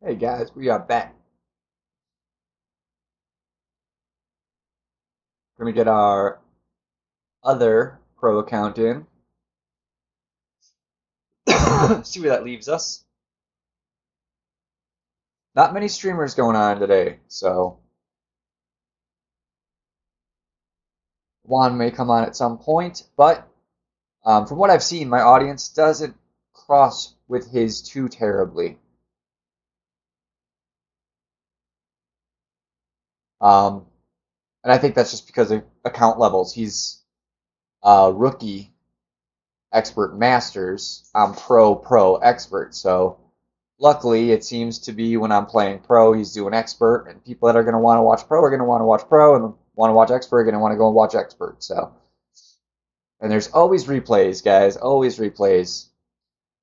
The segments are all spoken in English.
Hey guys, we are back. We're gonna get our other pro account in. See where that leaves us. Not many streamers going on today, so Juan may come on at some point, but from what I've seen, my audience doesn't cross with his too terribly. Um, and I think that's just because of account levels. He's rookie expert masters. I'm pro expert, so luckily, it seems to be when I'm playing pro, he's doing expert, and people that are going to want to watch pro are going to want to watch pro, and want to watch expert are going to want to go and watch expert. So, and there's always replays, guys, always replays.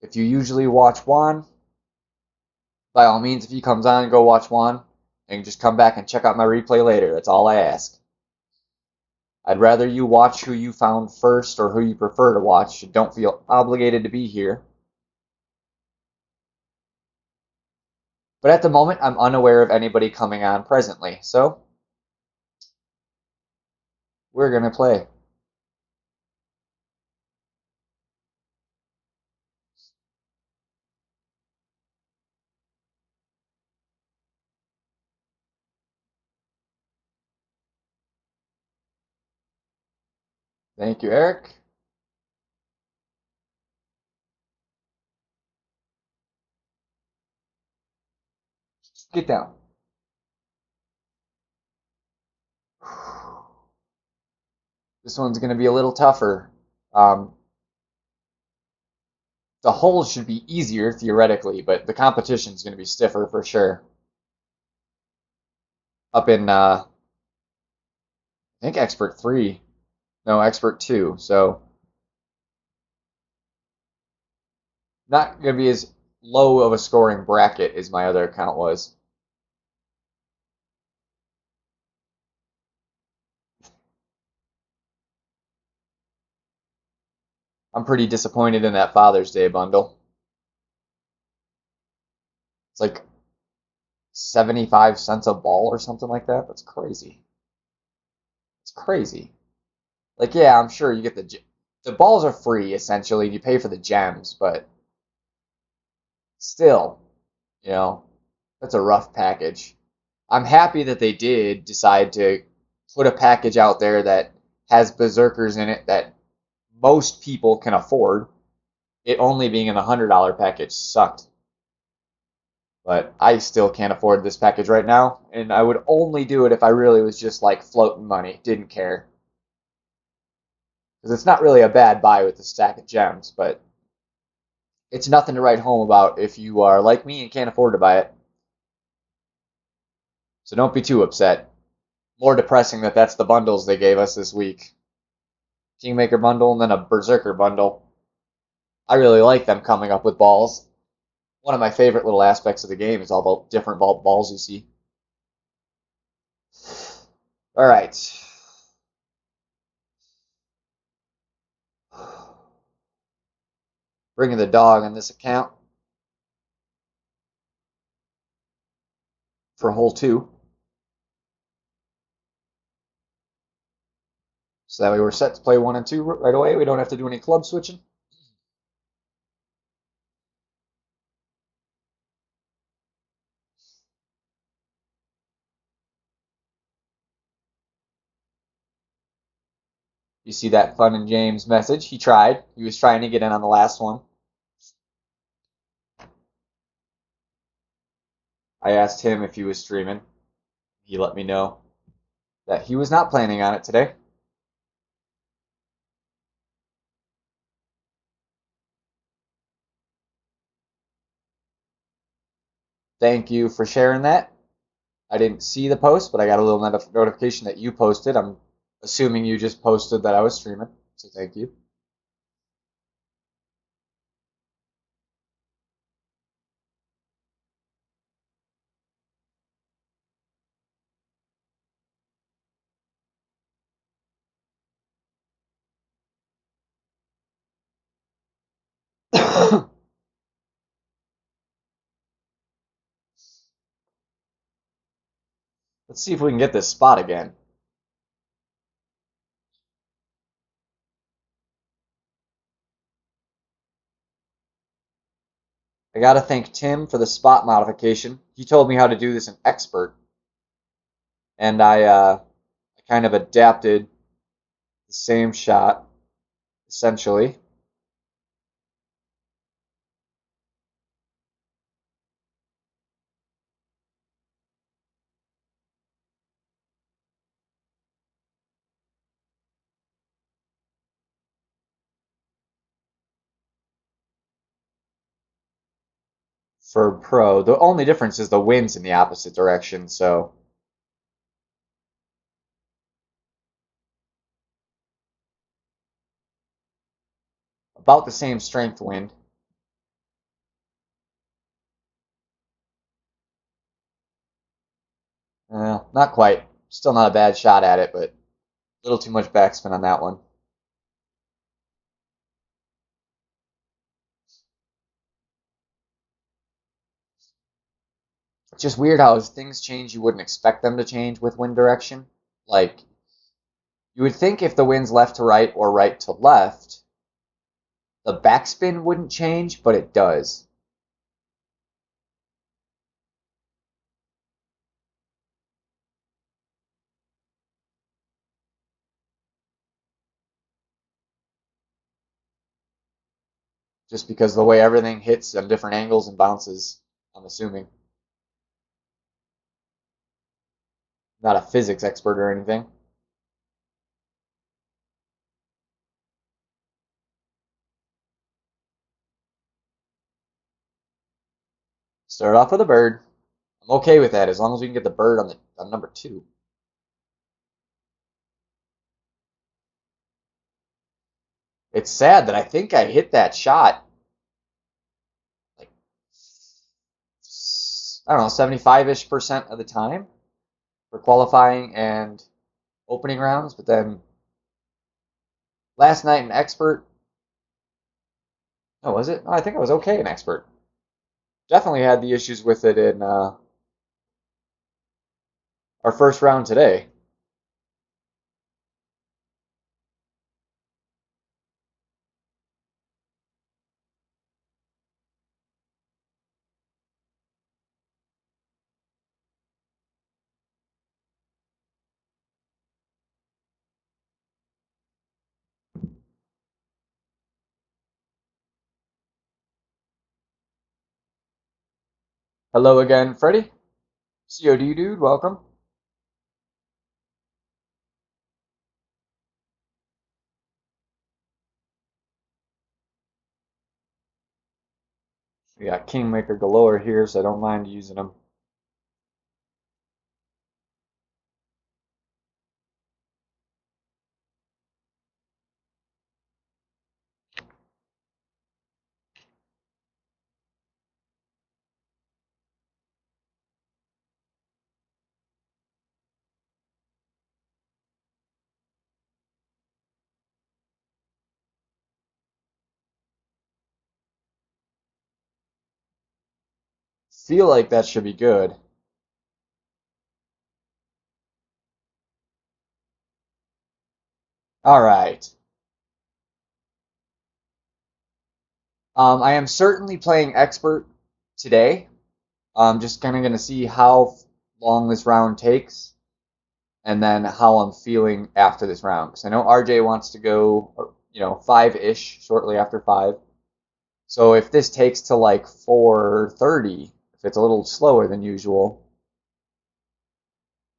If you usually watch Juan, by all means, if he comes on, go watch Juan, and just come back and check out my replay later. That's all I ask. I'd rather you watch who you found first or who you prefer to watch. Don't feel obligated to be here. But at the moment, I'm unaware of anybody coming on presently, so we're going to play. Thank you, Eric. Get down. This one's going to be a little tougher. Um, the holes should be easier theoretically, but the competition's going to be stiffer for sure. Up in, I think Expert 3. No, Expert 2. So not going to be as low of a scoring bracket as my other account was. I'm pretty disappointed in that Father's Day bundle. It's like 75 cents a ball or something like that. That's crazy. It's crazy. Like, yeah, I'm sure you get the balls are free essentially. You pay for the gems, but still, you know, that's a rough package. I'm happy that they did decide to put a package out there that has berserkers in it that most people can afford. It only being in the $100 package sucked. But I still can't afford this package right now, and I would only do it if I really was just like floating money, didn't care. Because it's not really a bad buy with the stack of gems, but it's nothing to write home about if you are like me and can't afford to buy it. So don't be too upset. More depressing that that's the bundles they gave us this week. Kingmaker bundle and then a Berserker bundle. I really like them coming up with balls. One of my favorite little aspects of the game is all the different balls you see. All right. Bringing the dog on this account for hole 2. So that way we're set to play 1 and 2 right away. We don't have to do any club switching. You see that Fun and James message? He tried. He was trying to get in on the last one. I asked him if he was streaming. He let me know that he was not planning on it today. Thank you for sharing that. I didn't see the post, but I got a little notification that you posted. I'm assuming you just posted that I was streaming, so thank you. Let's see if we can get this spot again. I gotta thank Tim for the spot modification. He told me how to do this in Expert, and I kind of adapted the same shot, essentially. For Pro. The only difference is the wind's in the opposite direction, so about the same strength wind. Not quite. Still not a bad shot at it, but a little too much backspin on that one. It's just weird how as things change, you wouldn't expect them to change with wind direction. Like, you would think if the wind's left to right or right to left, the backspin wouldn't change, but it does. Just because the way everything hits on different angles and bounces, I'm assuming. Not a physics expert or anything. Start off with a bird. I'm okay with that as long as we can get the bird on the on number two. It's sad that I think I hit that shot like I don't know, 75-ish% of the time for qualifying and opening rounds, but then last night in expert, no, was it? No, I think I was okay in expert. Definitely had the issues with it in our first round today. Hello again, Freddie. COD dude, welcome. We got Kingmaker galore here, so I don't mind using them. Feel like that should be good. All right. I am certainly playing expert today. I'm just kind of going to see how long this round takes and then how I'm feeling after this round. Because I know RJ wants to go, 5-ish, shortly after 5. So if this takes to like 4:30, if it's a little slower than usual,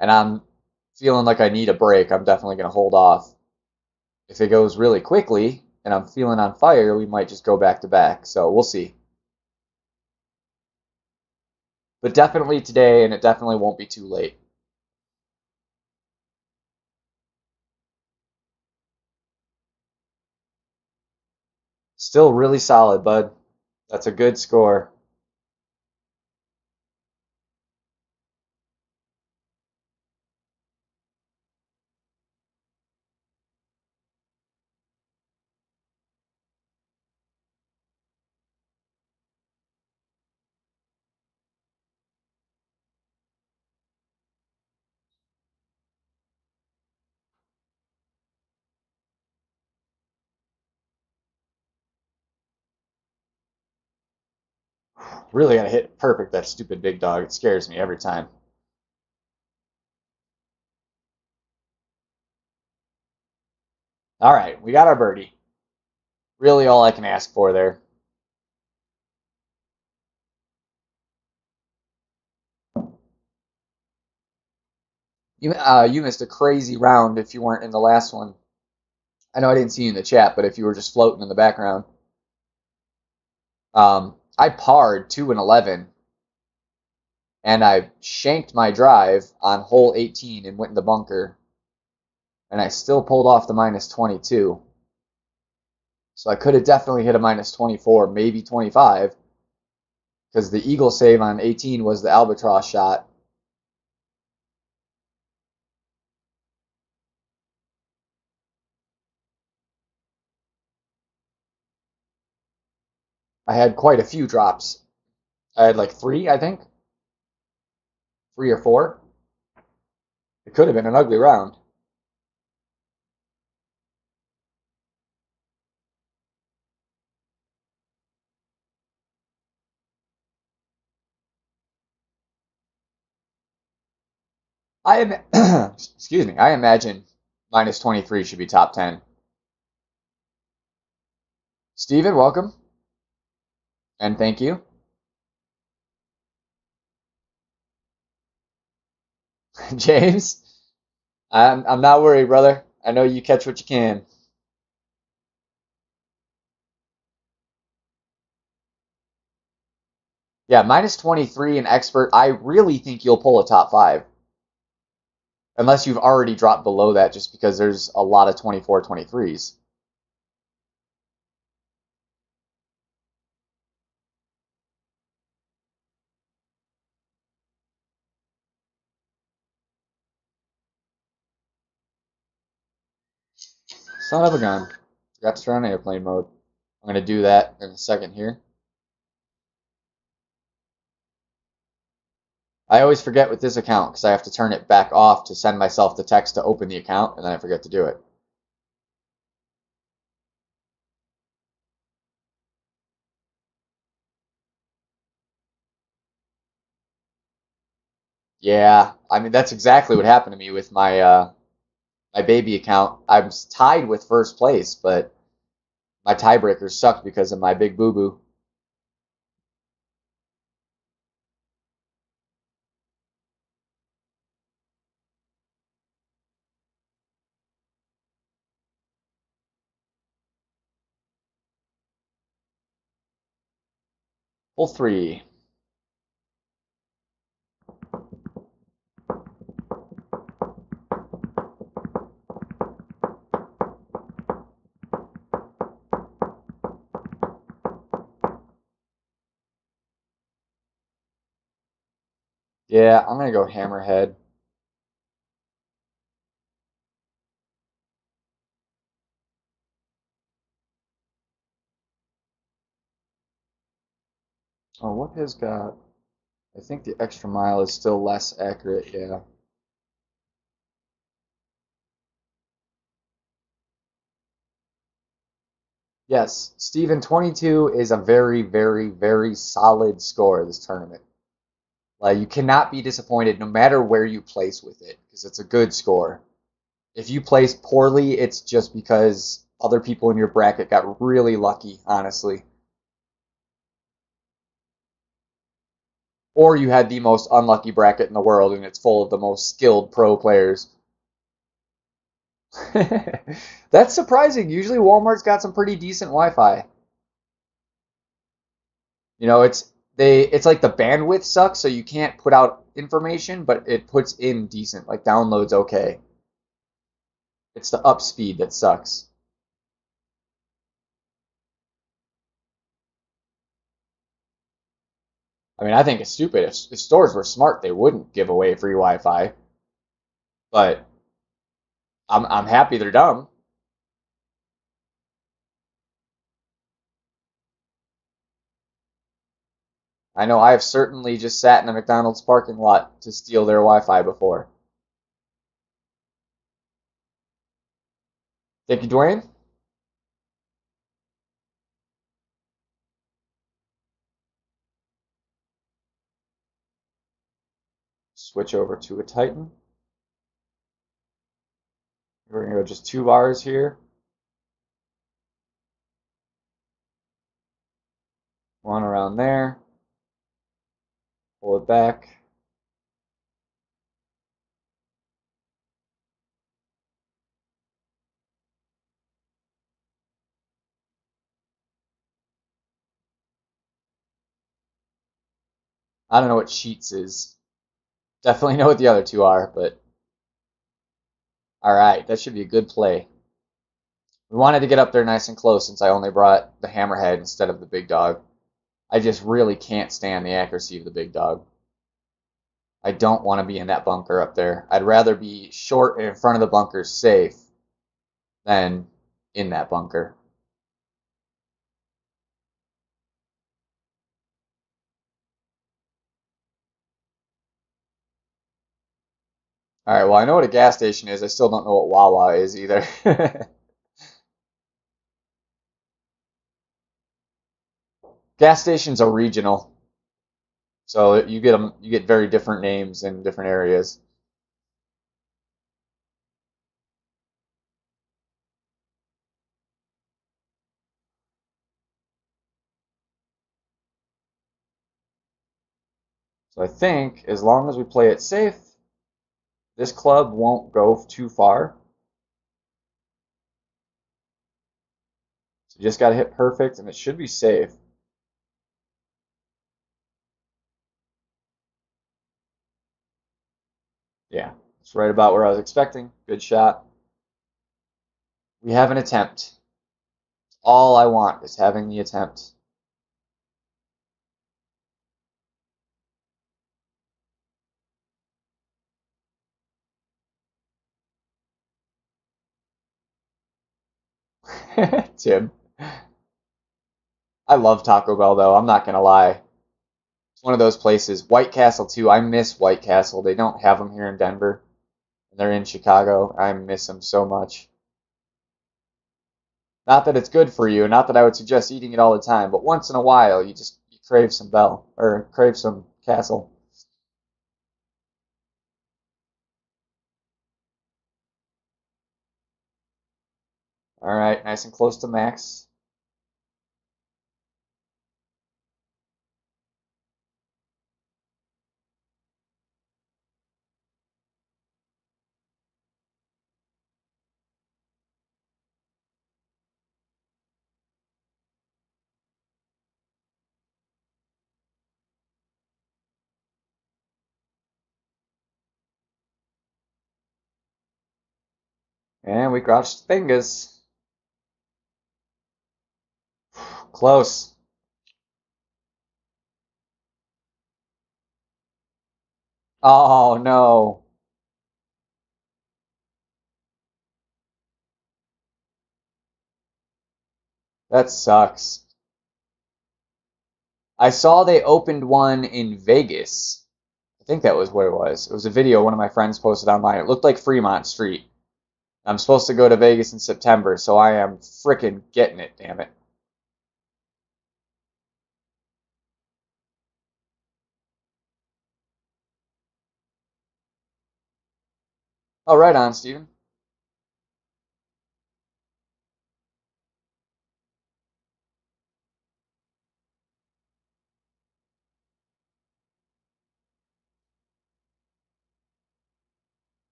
and I'm feeling like I need a break, I'm definitely going to hold off. If it goes really quickly and I'm feeling on fire, we might just go back to back. So we'll see. But definitely today, and it definitely won't be too late. Still really solid, bud. That's a good score. Really gotta hit perfect that stupid big dog. It scares me every time. All right, we got our birdie. Really all I can ask for there. You missed a crazy round if you weren't in the last one. I know I didn't see you in the chat, but if you were just floating in the background, I parred 2 and 11, and I shanked my drive on hole 18 and went in the bunker, and I still pulled off the minus 22. So I could have definitely hit a minus 24, maybe 25, because the eagle save on 18 was the albatross shot. I had quite a few drops. I had like 3, I think. 3 or 4. It could have been an ugly round. I am, excuse me. I imagine minus 23 should be top 10. Steven, welcome, and thank you. James, I'm not worried, brother. I know you catch what you can. Yeah, minus 23 and expert. I really think you'll pull a top 5. Unless you've already dropped below that just because there's a lot of 24, 23s. Son of a gun. Forgot to turn on airplane mode. I'm going to do that in a second here. I always forget with this account because I have to turn it back off to send myself the text to open the account, and then I forget to do it. Yeah, I mean that's exactly what happened to me with my baby account. I'm tied with first place, but my tiebreakers sucked because of my big boo boo. Hole 3. Yeah, I'm gonna go hammerhead. Oh, what has got? I think the extra mile is still less accurate. Yeah. Yes, Steven, 22 is a very, very, very solid score this tournament. Like you cannot be disappointed no matter where you place with it because it's a good score. If you place poorly, it's just because other people in your bracket got really lucky, honestly. Or you had the most unlucky bracket in the world and it's full of the most skilled pro players. That's surprising. Usually Walmart's got some pretty decent Wi-Fi. You know, it's like the bandwidth sucks, so you can't put out information, but it puts in decent, like downloads okay. It's the up speed that sucks. I mean, I think it's stupid. If stores were smart, they wouldn't give away free Wi-Fi. But I'm happy they're dumb. I know I have certainly just sat in a McDonald's parking lot to steal their Wi-Fi before. Thank you, Dwayne. Switch over to a Titan. We're going to go just 2 bars here. One around there. Pull it back. I don't know what Sheets is. Definitely know what the other two are, but alright, that should be a good play. We wanted to get up there nice and close since I only brought the hammerhead instead of the big dog. I just really can't stand the accuracy of the big dog. I don't want to be in that bunker up there. I'd rather be short and in front of the bunker safe than in that bunker. Alright, well I know what a gas station is. I still don't know what Wawa is either. Gas stations are regional. So you get very different names in different areas. So I think as long as we play it safe, this club won't go too far. So you just got to hit perfect and it should be safe. Yeah, it's right about where I was expecting. Good shot. We have an attempt. All I want is having the attempt. Tim. I love Taco Bell though, I'm not gonna lie. It's one of those places. White Castle too. I miss White Castle. They don't have them here in Denver. They're in Chicago. I miss them so much. Not that it's good for you, not that I would suggest eating it all the time, but once in a while you crave some Bell or crave some Castle. All right, nice and close to max. And we crossed fingers. Close. Oh no. That sucks. I saw they opened one in Vegas. I think that was what it was. It was a video one of my friends posted online. It looked like Fremont Street. I'm supposed to go to Vegas in September, so I am frickin' getting it, damn it. Oh, right on, Steven.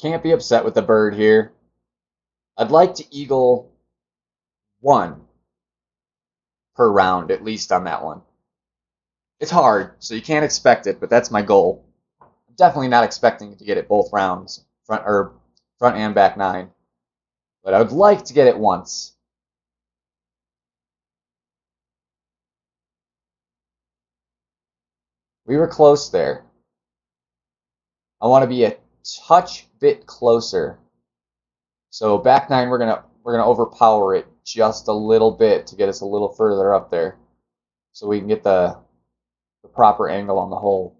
Can't be upset with the bird here. I'd like to eagle one per round, at least on that one. It's hard, so you can't expect it, but that's my goal. I'm definitely not expecting to get it both rounds, front and back 9. But I would like to get it once. We were close there. I want to be a touch bit closer. So back 9, we're gonna overpower it just a little bit to get us a little further up there, so we can get the proper angle on the hole.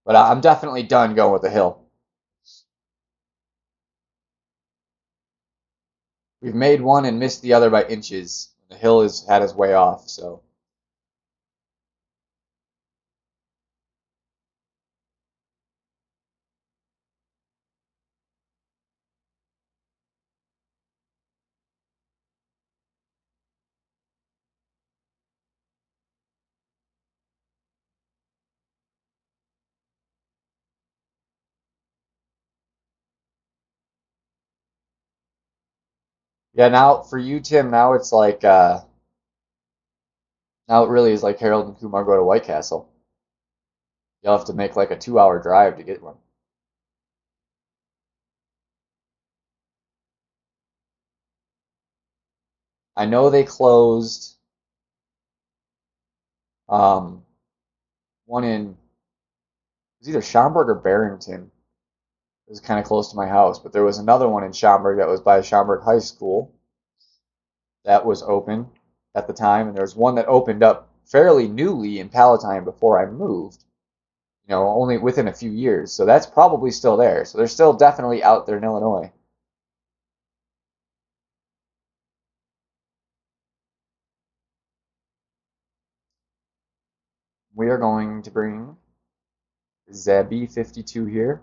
But I'm definitely done going with the hill. We've made one and missed the other by inches. The hill has had his way off, so yeah. Now for you, Tim, now it's like now it really is like Harold and Kumar go to White Castle. You'll have to make like a 2 hour drive to get one. I know they closed um, one in it was either Schaumburg or Barrington. It was kind of close to my house, but there was another one in Schaumburg that was by Schaumburg High School that was open at the time, and there was one that opened up fairly newly in Palatine before I moved. Only within a few years. So that's probably still there. So they're still definitely out there in Illinois. We are going to bring Zabby 52 here.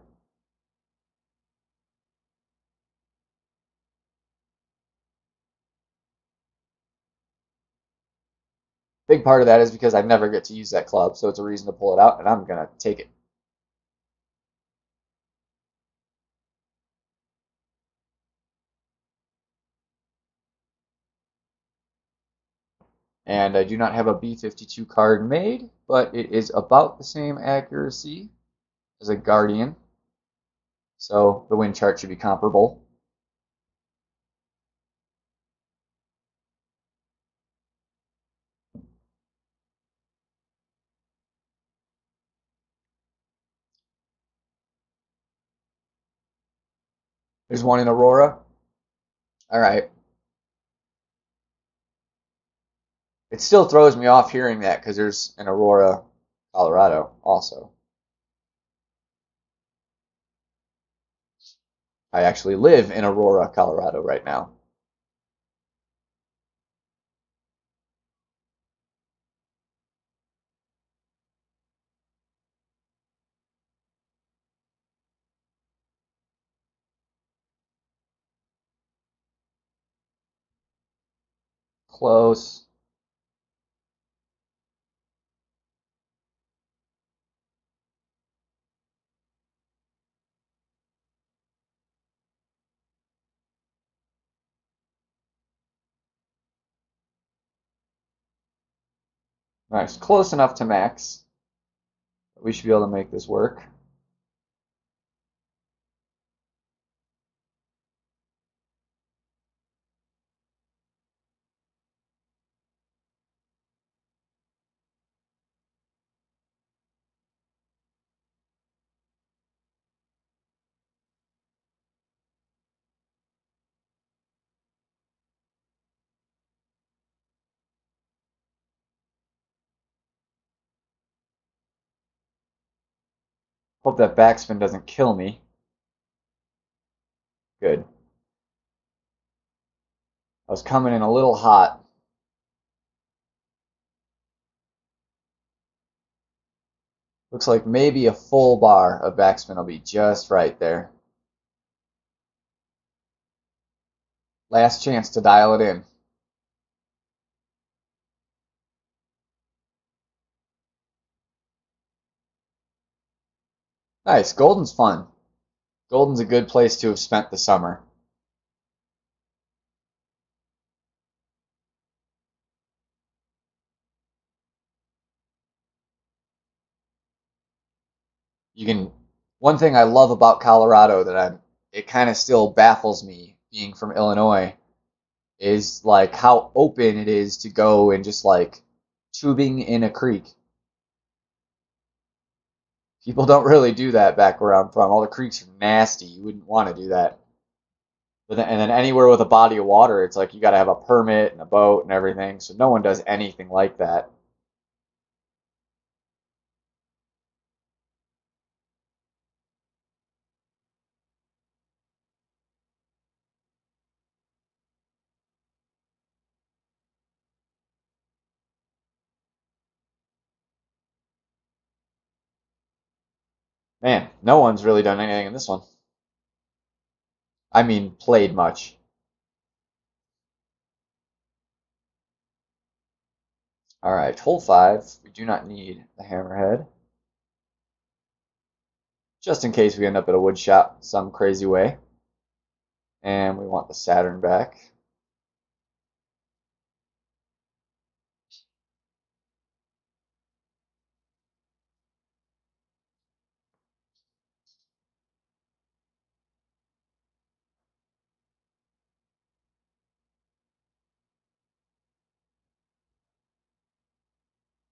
Big part of that is because I never get to use that club, so it's a reason to pull it out, and I'm gonna take it. And I do not have a B52 card made, but it is about the same accuracy as a Guardian, so the win chart should be comparable. There's one in Aurora. All right. It still throws me off hearing that because there's an Aurora, Colorado also. I actually live in Aurora, Colorado right now. Close. Nice. Close enough to max. We should be able to make this work. Hope that backspin doesn't kill me. Good. I was coming in a little hot. Looks like maybe a full bar of backspin will be just right there. Last chance to dial it in. Nice. Golden's fun. Golden's a good place to have spent the summer. You can. One thing I love about Colorado that it kind of still baffles me being from Illinois is like how open it is to go and just like tubing in a creek. People don't really do that back where I'm from. All the creeks are nasty. You wouldn't want to do that. And then anywhere with a body of water, it's like you got to have a permit and a boat and everything. So no one does anything like that. Man, no one's really done anything in this one. I mean, played much. All right, hole 5. We do not need the hammerhead, just in case we end up at a wood shop some crazy way. And we want the Saturn back.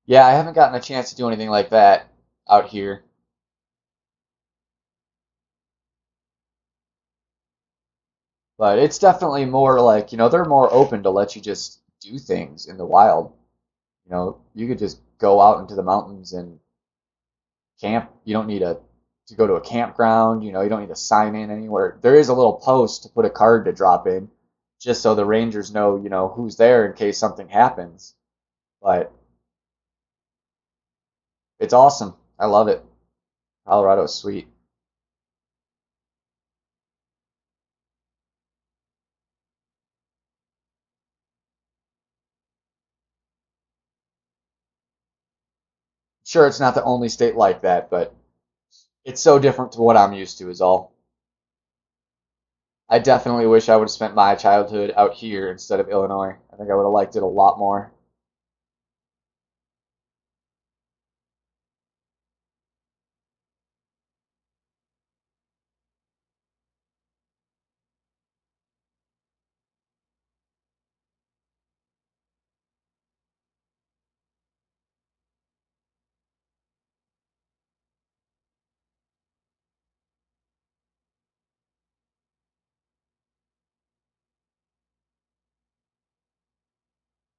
Yeah, I haven't gotten a chance to do anything like that out here. But it's definitely more like, they're more open to let you just do things in the wild. You could just go out into the mountains and camp. You don't need to go to a campground. You don't need to sign in anywhere. There is a little post to put a card to drop in, just so the rangers know, who's there in case something happens. But it's awesome. I love it. Colorado is sweet. Sure, it's not the only state like that, but it's so different to what I'm used to, is all. I definitely wish I would have spent my childhood out here instead of Illinois. I think I would have liked it a lot more.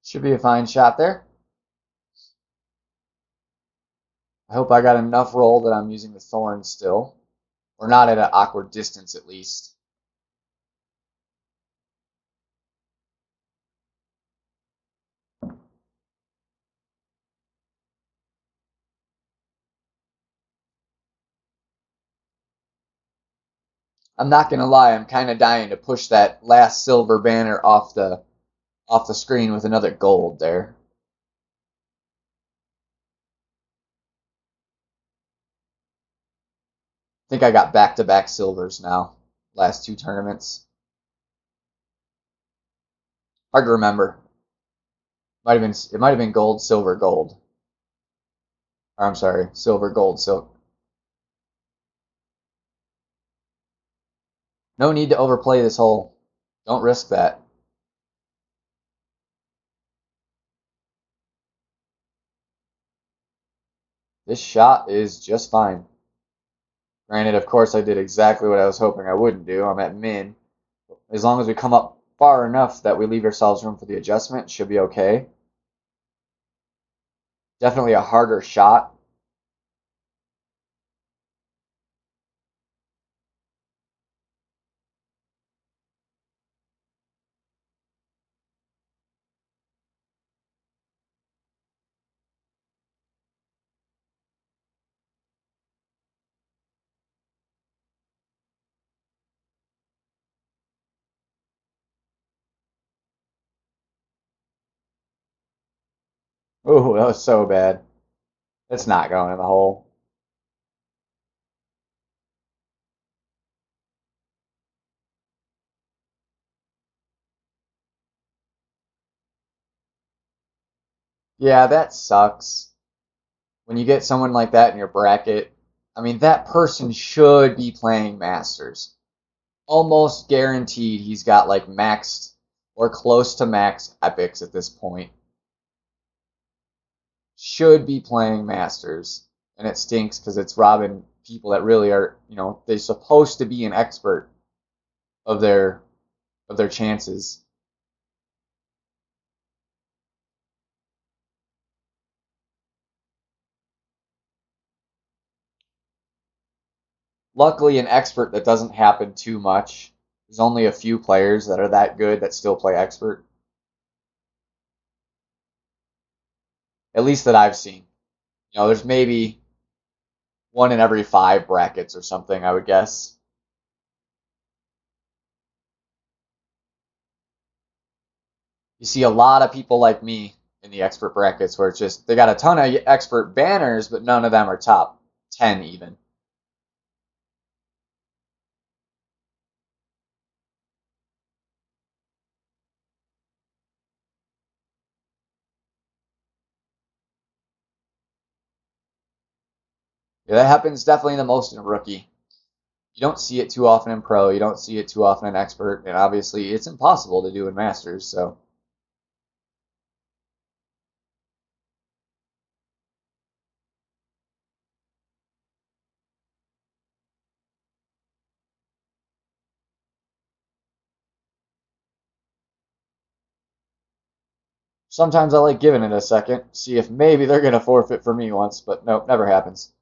Should be a fine shot there. I hope I got enough roll that I'm using the thorn still, or not at an awkward distance at least. I'm not gonna lie, I'm kind of dying to push that last silver banner off the screen with another gold there. I think I got back-to-back silvers now. Last two tournaments. Hard to remember. It might have been gold, silver, gold. Or I'm sorry, silver, gold, silver. No need to overplay this hole. Don't risk that. This shot is just fine. Granted, of course, I did exactly what I was hoping I wouldn't do. I'm at min. As long as we come up far enough that we leave ourselves room for the adjustment, it should be okay. Definitely a harder shot. Ooh, that was so bad. It's not going in the hole. Yeah, that sucks. When you get someone like that in your bracket, I mean, that person should be playing Masters. Almost guaranteed he's got like maxed or close to max epics at this point. Should be playing Masters. And it stinks because it's robbing people that really are, they're supposed to be an expert of their chances. Luckily, an expert that doesn't happen too much. There's only a few players that are that good that still play expert, at least that I've seen. There's one in every 5 brackets or something, I would guess. You see a lot of people like me in the expert brackets where it's just they got a ton of expert banners, but none of them are top 10 even. Yeah, that happens definitely the most in rookie. You don't see it too often in pro, you don't see it too often in expert, and obviously it's impossible to do in masters, so sometimes I like giving it a second, see if maybe they're gonna forfeit for me once, but nope, never happens.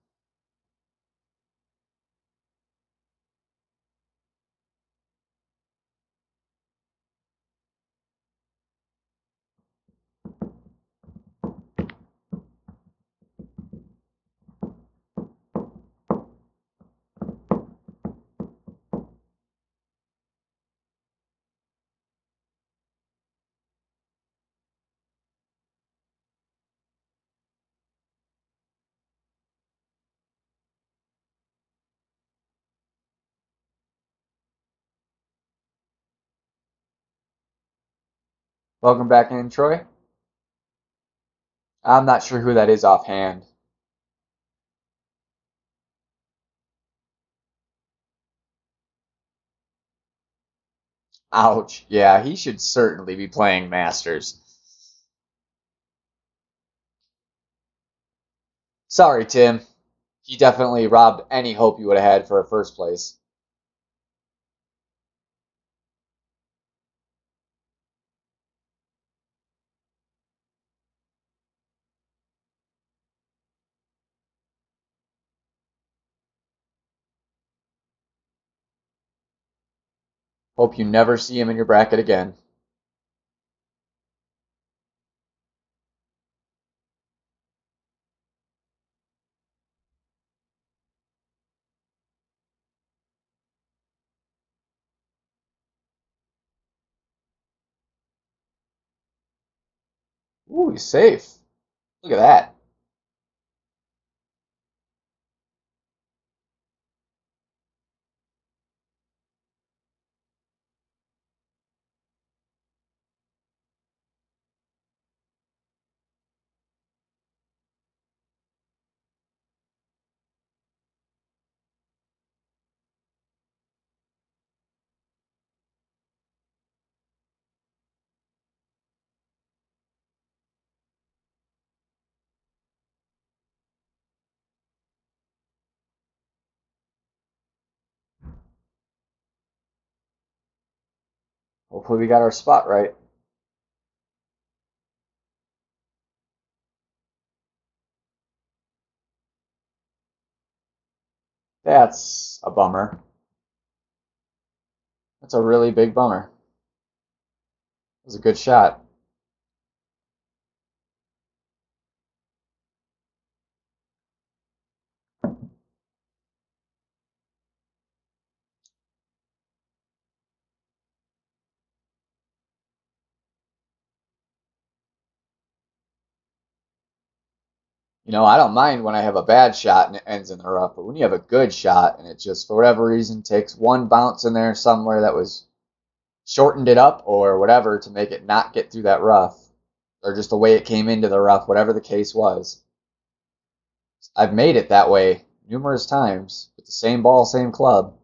Welcome back in, Troy. I'm not sure who that is offhand. Ouch. Yeah, he should certainly be playing masters. Sorry, Tim. He definitely robbed any hope you would have had for a first place. Hope you never see him in your bracket again. Ooh, he's safe. Look at that. Hopefully we got our spot right. That's a bummer. That's a really big bummer. It was a good shot. I don't mind when I have a bad shot and it ends in the rough, but when you have a good shot and it just, for whatever reason, takes one bounce in there somewhere that was shortened it up or whatever to make it not get through that rough, or just the way it came into the rough, whatever the case was. I've made it that way numerous times with the same ball, same club.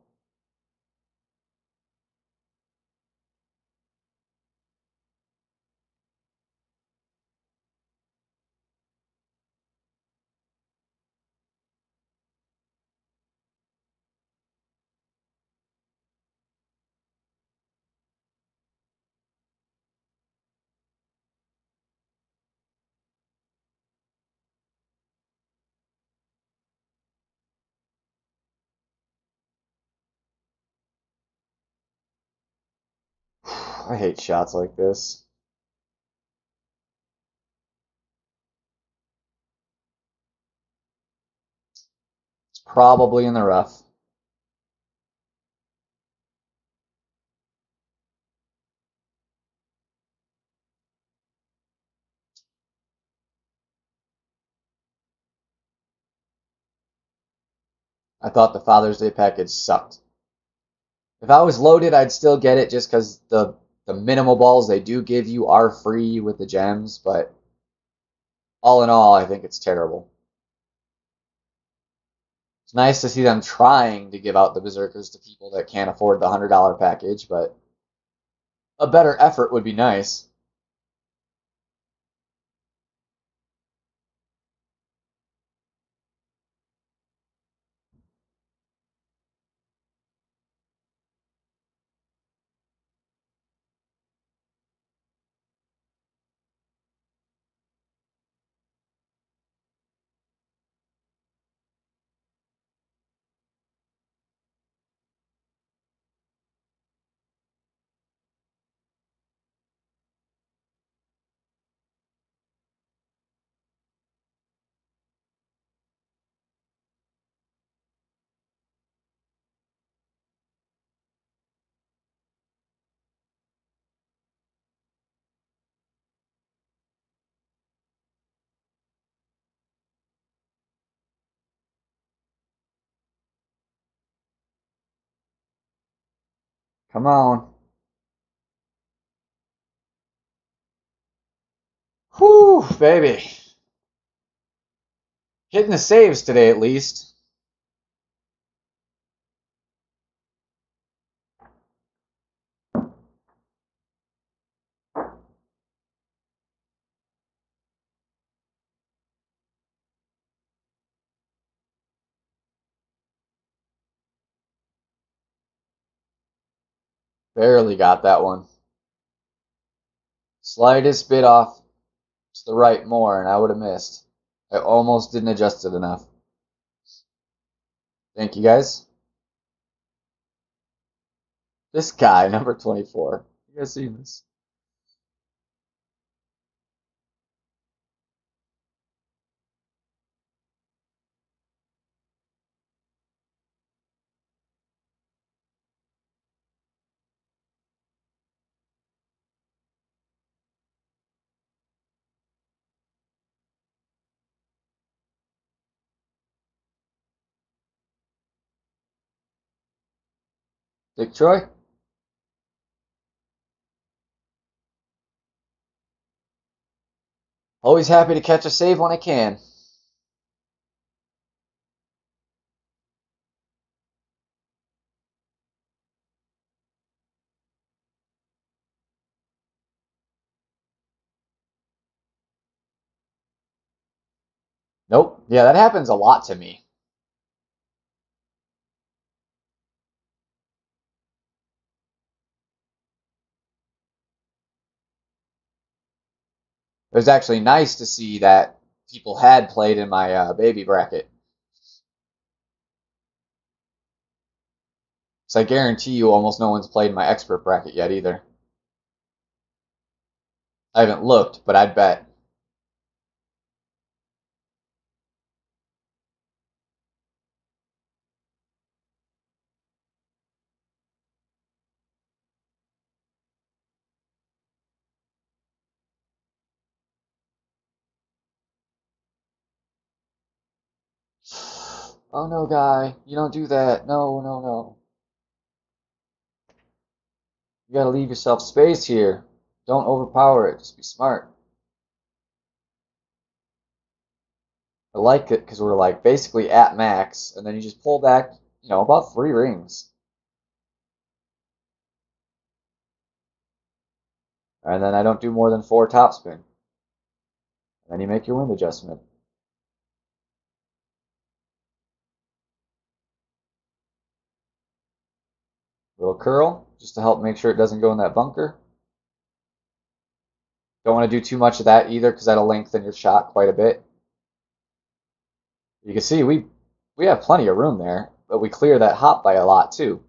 I hate shots like this. It's Probably in the rough. I thought the Father's Day package sucked. If I was loaded, I'd still get it just because the minimal balls they do give you are free with the gems, but all in all, I think it's terrible. It's nice to see them trying to give out the Berserkers to people that can't afford the $100 package, but a better effort would be nice. Come on. Whew, baby. Hitting the saves today at least. Barely got that one. Slightest bit off to the right more, and I would have missed. I almost didn't adjust it enough. Thank you guys. This guy, number 24. You guys seen this? Dick Troy? Always happy to catch a save when I can. Nope. Yeah, that happens a lot to me. It was actually nice to see that people had played in my baby bracket. So I guarantee you almost no one's played in my expert bracket yet either. I haven't looked, but I'd bet. Oh no, guy. You don't do that. No, no, no. You gotta leave yourself space here. Don't overpower it. Just be smart. I like it because we're like basically at max, and then you just pull back, about 3 rings. And then I don't do more than 4 topspin. And then you make your wind adjustment. Little curl, just to help make sure it doesn't go in that bunker. Don't want to do too much of that either because that'll lengthen your shot quite a bit. You can see we have plenty of room there, but we clear that hop by a lot too.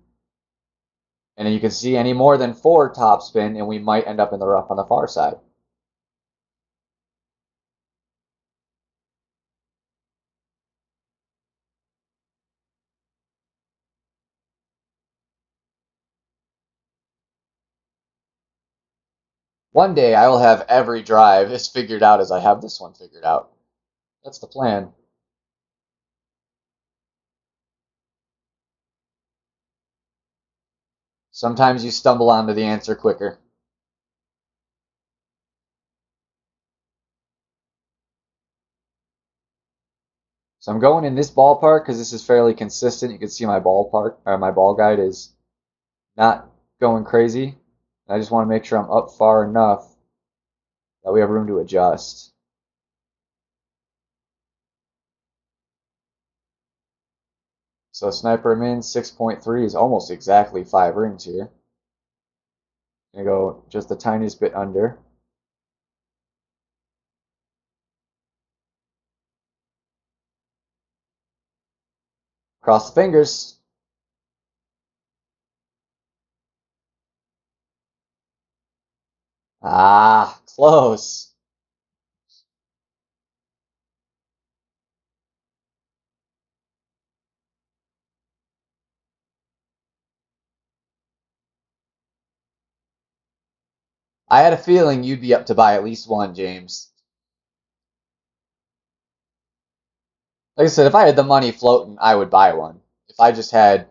And then you can see any more than 4 topspin and we might end up in the rough on the far side. One day I will have every drive as figured out as I have this one figured out. That's the plan. Sometimes you stumble onto the answer quicker. So I'm going in this ballpark because this is fairly consistent. You can see my ballpark, or my ball guide is not going crazy. I just want to make sure I'm up far enough that we have room to adjust. So sniper min 6.3 is almost exactly 5 rings here. Gonna go just the tiniest bit under. Cross the fingers. Ah, close. I had a feeling you'd be up to buy at least one, James. Like I said, if I had the money floating, I would buy one. If I just had,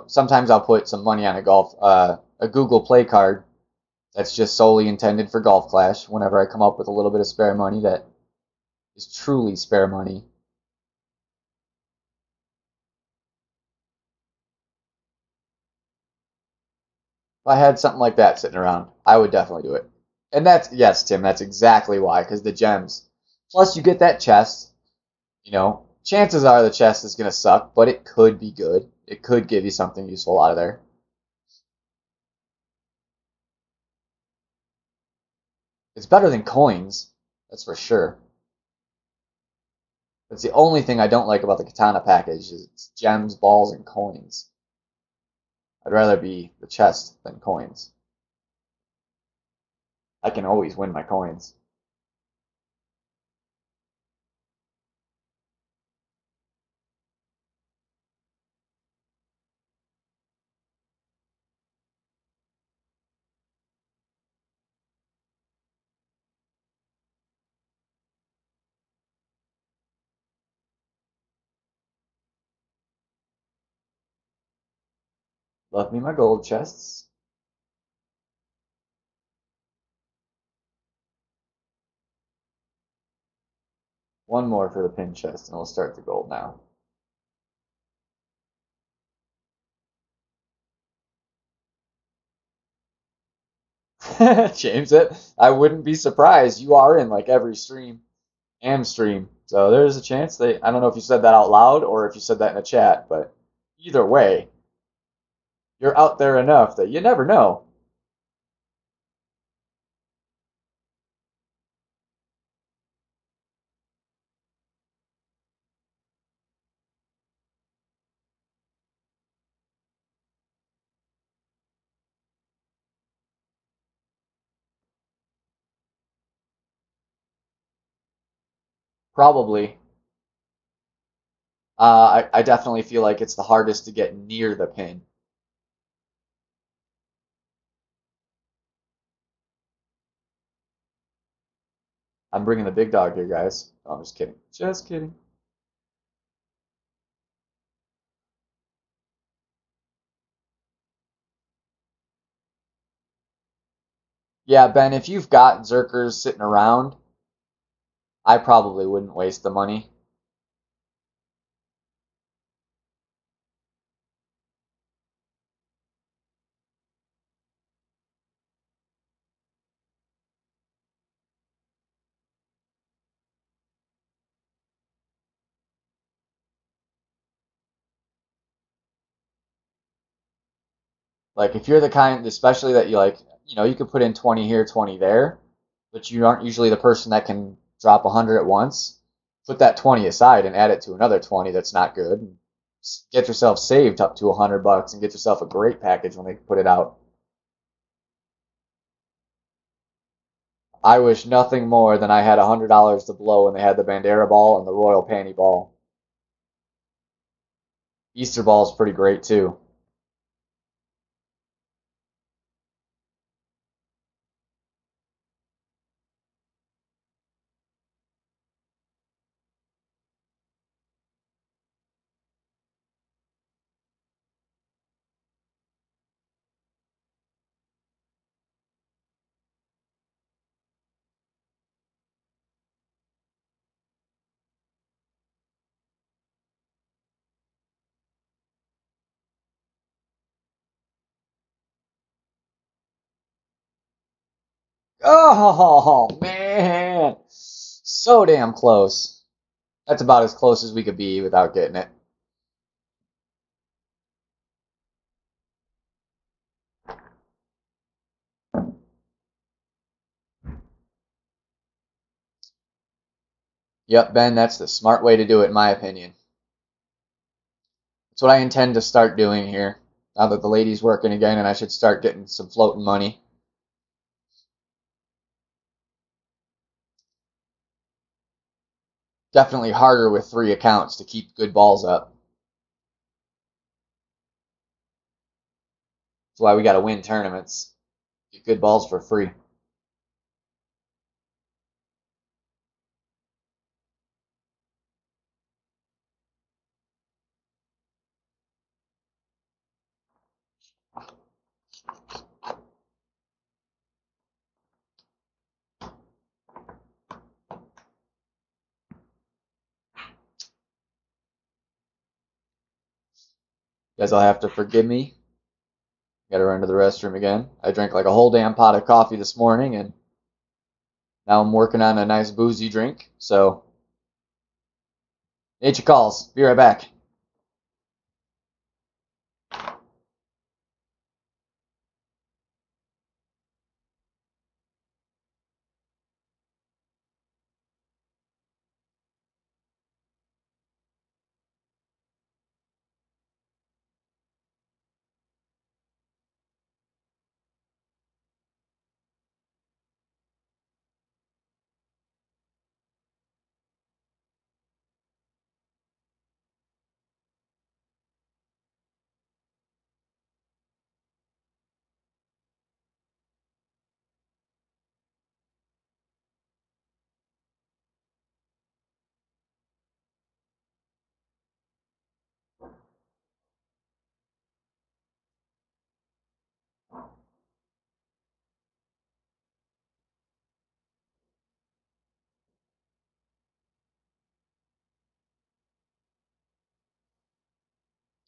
sometimes I'll put some money on a Google Play card that's just solely intended for Golf Clash whenever I come up with a little bit of spare money that is truly spare money. If I had something like that sitting around, I would definitely do it. And yes, Tim, that's exactly why, because the gems. Plus, you get that chest. Chances are the chest is going to suck, but it could be good. It could give you something useful out of there. It's better than coins, that's for sure. That's the only thing I don't like about the katana package is it's gems, balls, and coins. I'd rather be the chest than coins. I can always win my coins. Love me my gold chests. One more for the pin chest, and we'll start the gold now. James, I wouldn't be surprised. You are in like every stream and stream. So there's a chance I don't know if you said that out loud or if you said that in a chat, but either way, you're out there enough that you never know. Probably. I definitely feel like it's the hardest to get near the pin. I'm bringing the big dog here, guys. Oh, I'm just kidding. Just kidding. Yeah, Ben, if you've got Zerkers sitting around, I probably wouldn't waste the money. Like if you're the kind, especially that you like, you could put in 20 here, 20 there, but you aren't usually the person that can drop 100 at once. Put that 20 aside and add it to another 20 that's not good. And get yourself saved up to $100 and get yourself a great package when they put it out. I wish nothing more than I had $100 to blow when they had the Bandera ball and the Royal Panty ball. Easter ball is pretty great too. Oh, man. So damn close. That's about as close as we could be without getting it. Yep, Ben, that's the smart way to do it, in my opinion. That's what I intend to start doing here. Now that the lady's working again, and I should start getting some floating money. Definitely harder with 3 accounts to keep good balls up. That's why we got to win tournaments. Get good balls for free. Guess I'll have to forgive me. Gotta run to the restroom again. I drank like a whole damn pot of coffee this morning, and now I'm working on a nice boozy drink. So, nature calls. Be right back.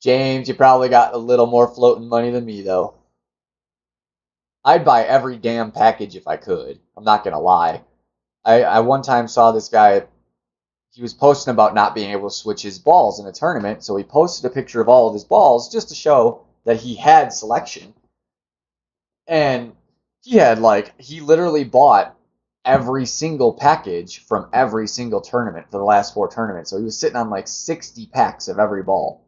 James, you probably got a little more floating money than me, though. I'd buy every damn package if I could. I'm not gonna lie. I one time saw this guy, he was posting about not being able to switch his balls in a tournament, so he posted a picture of all of his balls just to show that he had selection. And he had he literally bought every single package from every single tournament for the last 4 tournaments. So he was sitting on like 60 packs of every ball.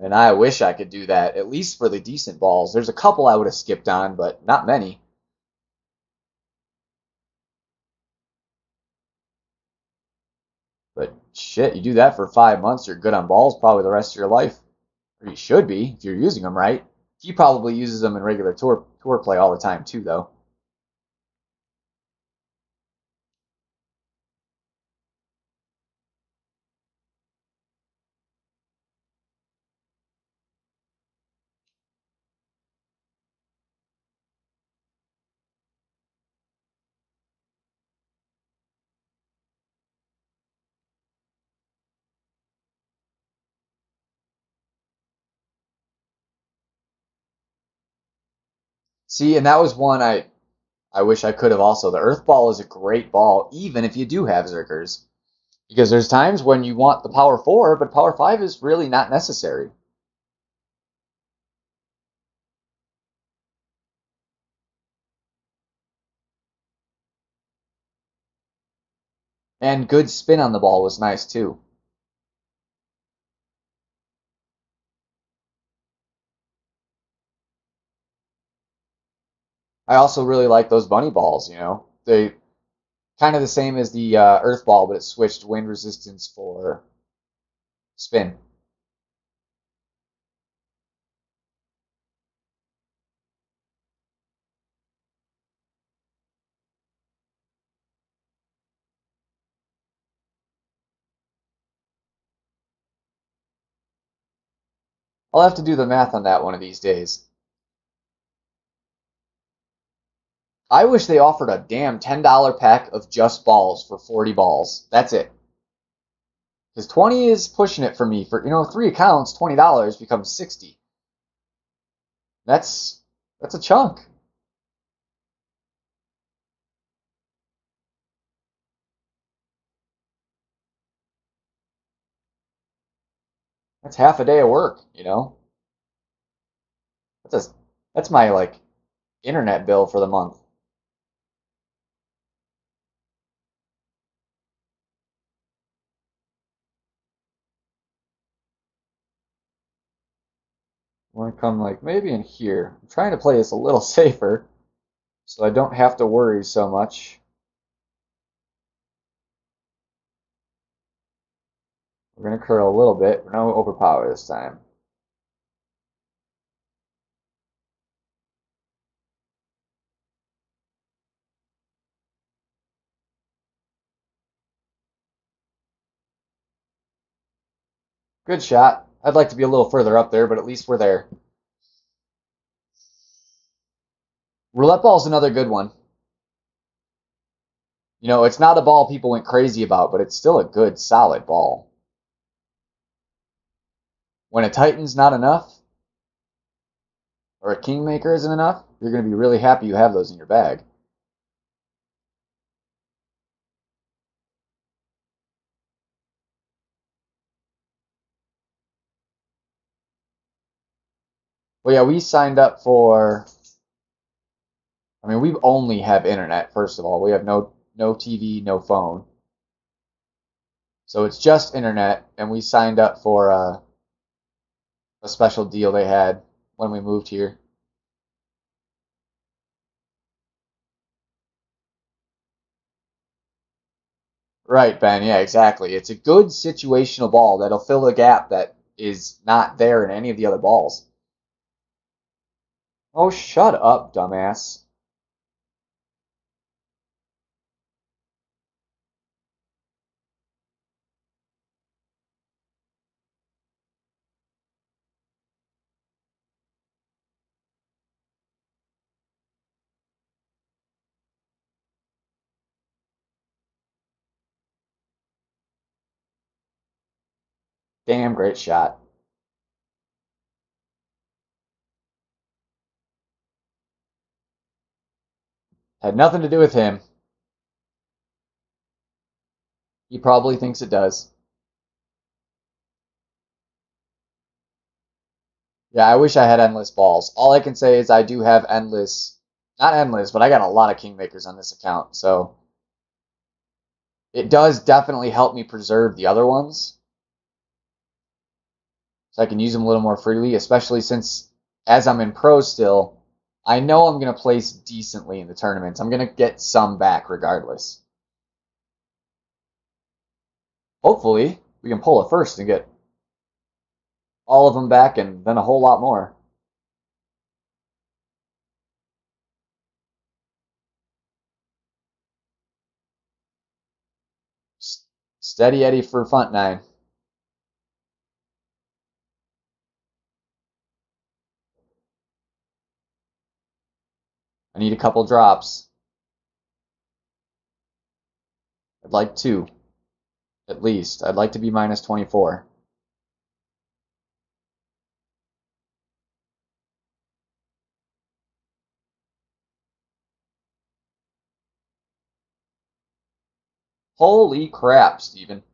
And I wish I could do that, at least for the decent balls. There's a couple I would have skipped on, but not many. But shit, you do that for 5 months, you're good on balls probably the rest of your life. Or you should be, if you're using them right. He probably uses them in regular tour play all the time too, though. See, and that was one I wish I could have also. The Earth Ball is a great ball, even if you do have Zerkers. Because there's times when you want the Power 4, but Power 5 is really not necessary. And good spin on the ball was nice too. I also really like those bunny balls, you know. They kind of the same as the Earth Ball, but it switched wind resistance for spin. I'll have to do the math on that one of these days. I wish they offered a damn $10 pack of just balls for 40 balls. That's it. Because 20 is pushing it for me. For 3 accounts, $20 becomes 60. That's a chunk. That's half a day of work, you know? That's a, that's my like internet bill for the month. I want to come like maybe in here. I'm trying to play this a little safer so I don't have to worry so much. We're going to curl a little bit. We're no overpower this time. Good shot. I'd like to be a little further up there, but at least we're there. Roulette ball's another good one. You know, it's not a ball people went crazy about, but it's still a good, solid ball. When a Titan's not enough, or a Kingmaker isn't enough, you're going to be really happy you have those in your bag. Well, yeah, we signed up for. I mean, we only have internet. First of all, we have no TV, no phone, so it's just internet. And we signed up for a special deal they had when we moved here. Right, Ben. Yeah, exactly. It's a good situational ball that'll fill a gap that is not there in any of the other balls. Oh, shut up, dumbass. Damn great shot. Had nothing to do with him. He probably thinks it does. Yeah, I wish I had endless balls. All I can say is I do have endless, not endless, but I got a lot of kingmakers on this account. So it does definitely help me preserve the other ones. So I can use them a little more freely, especially since as I'm in pro still, I know I'm going to place decently in the tournaments. I'm going to get some back regardless. Hopefully, we can pull it first and get all of them back and then a whole lot more. Steady Eddie for front nine. I need a couple drops. I'd like two, at least. I'd like to be minus 24. Holy crap, Steven.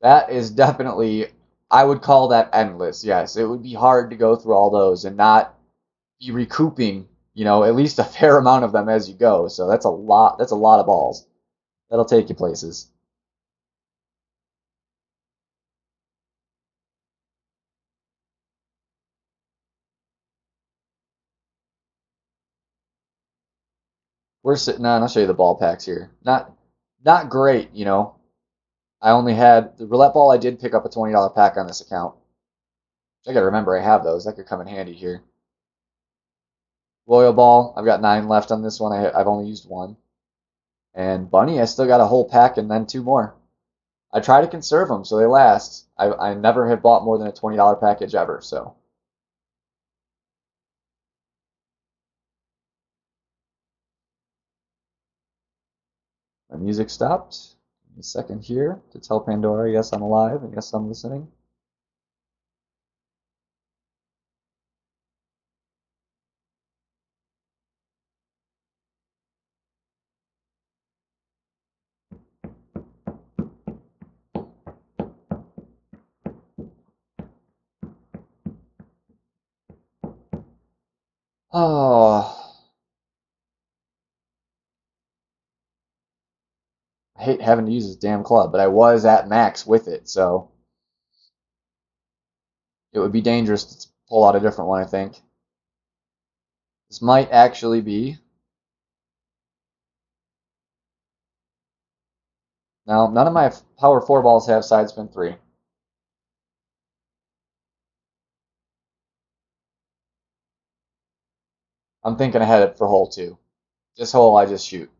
That is definitely, I would call that endless. Yes, it would be hard to go through all those and not be recouping, at least a fair amount of them as you go. So that's a lot. That's a lot of balls. That'll take you places. We're sitting on, I'll show you the ball packs here. Not great. I only had the roulette ball. I did pick up a $20 pack on this account. I gotta remember I have those. That could come in handy here. Royal ball. I've got 9 left on this one. I've only used one. And bunny, I still got a whole pack and then 2 more. I try to conserve them so they last. I never have bought more than a $20 package ever. So my music stopped. Give me a second here to tell Pandora, yes, I'm alive and yes, I'm listening. Oh, I hate having to use this damn club, but I was at max with it, so it would be dangerous to pull out a different one, I think. This might actually be. Now, none of my power 4 balls have side spin 3. I'm thinking ahead for hole 2. This hole I just shoot.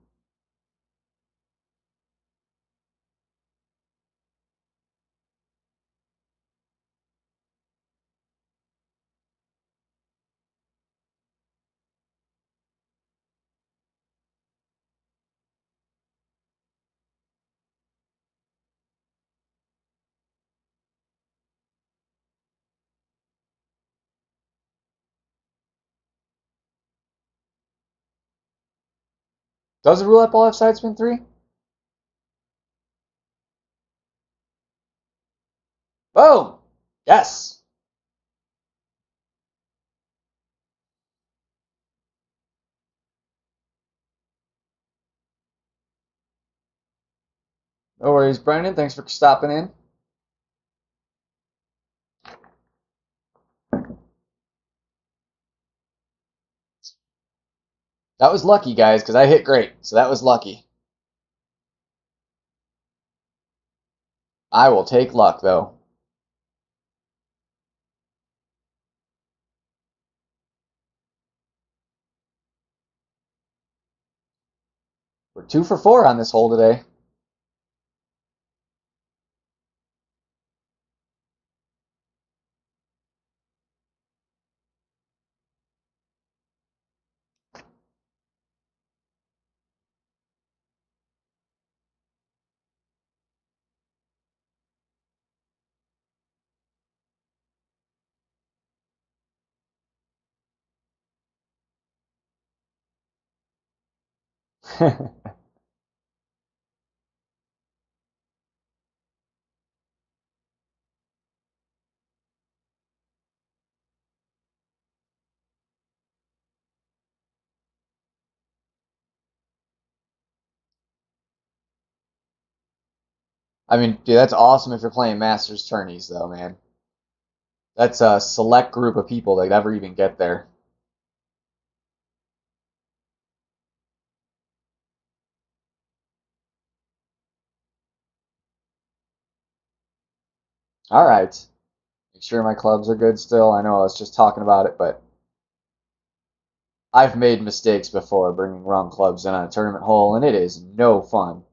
Does the roulette ball have side spin 3? Boom! Yes! No worries, Brendan. Thanks for stopping in. That was lucky, guys, because I hit great. So that was lucky. I will take luck, though. We're 2 for 4 on this hole today. I mean, dude, that's awesome if you're playing Masters tourneys, though, man. That's a select group of people that never even get there. All right. Make sure my clubs are good still. I know I was just talking about it, but I've made mistakes before bringing wrong clubs in on a tournament hole, and it is no fun.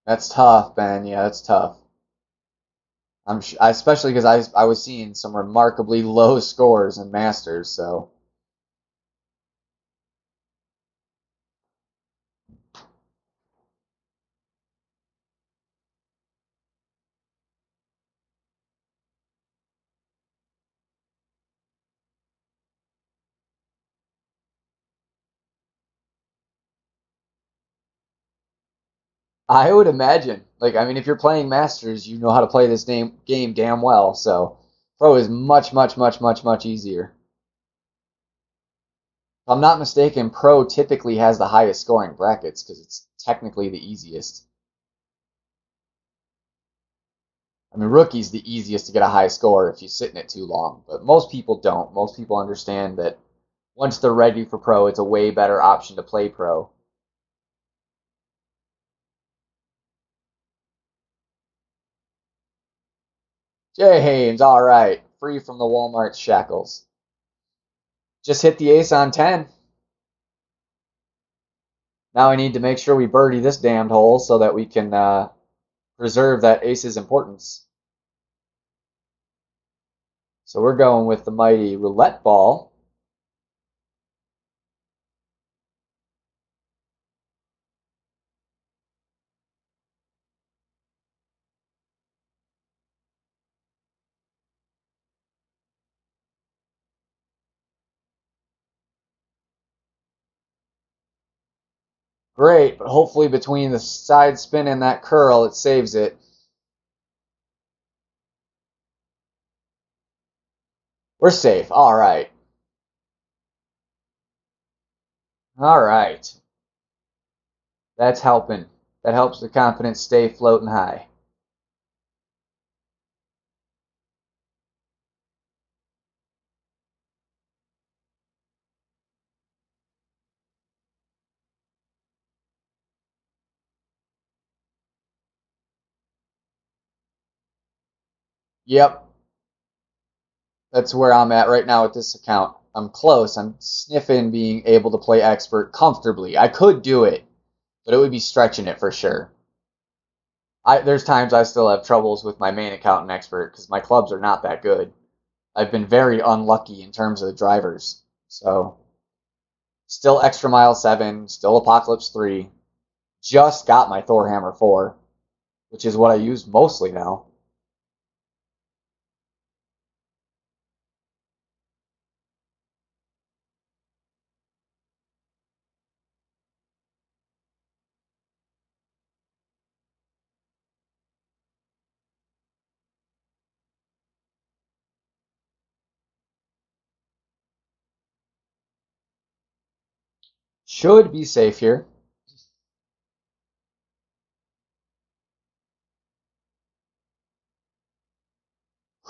That's tough, Ben. Yeah, that's tough. Especially because I was seeing some remarkably low scores in Masters, so I would imagine. Like, I mean, if you're playing Masters, you know how to play this game damn well. So Pro is much, much, much, much, much easier. If I'm not mistaken, Pro typically has the highest scoring brackets because it's technically the easiest. I mean, Rookie's the easiest to get a high score if you sit in it too long, but most people don't. Most people understand that once they're ready for Pro, it's a way better option to play Pro. Jay Haynes, all right, free from the Walmart shackles. Just hit the ace on 10. Now I need to make sure we birdie this damned hole so that we can preserve that ace's importance. So we're going with the mighty roulette ball. Great, but hopefully between the side spin and that curl, it saves it. We're safe. All right. All right. That's helping. That helps the confidence stay floating high. Yep, that's where I'm at right now with this account. I'm close. I'm sniffing being able to play expert comfortably. I could do it, but it would be stretching it for sure. There's times I still have troubles with my main account in expert because my clubs are not that good. I've been very unlucky in terms of the drivers. So still extra mile 7, still Apocalypse 3. Just got my Thor Hammer 4, which is what I use mostly now. Should be safe here.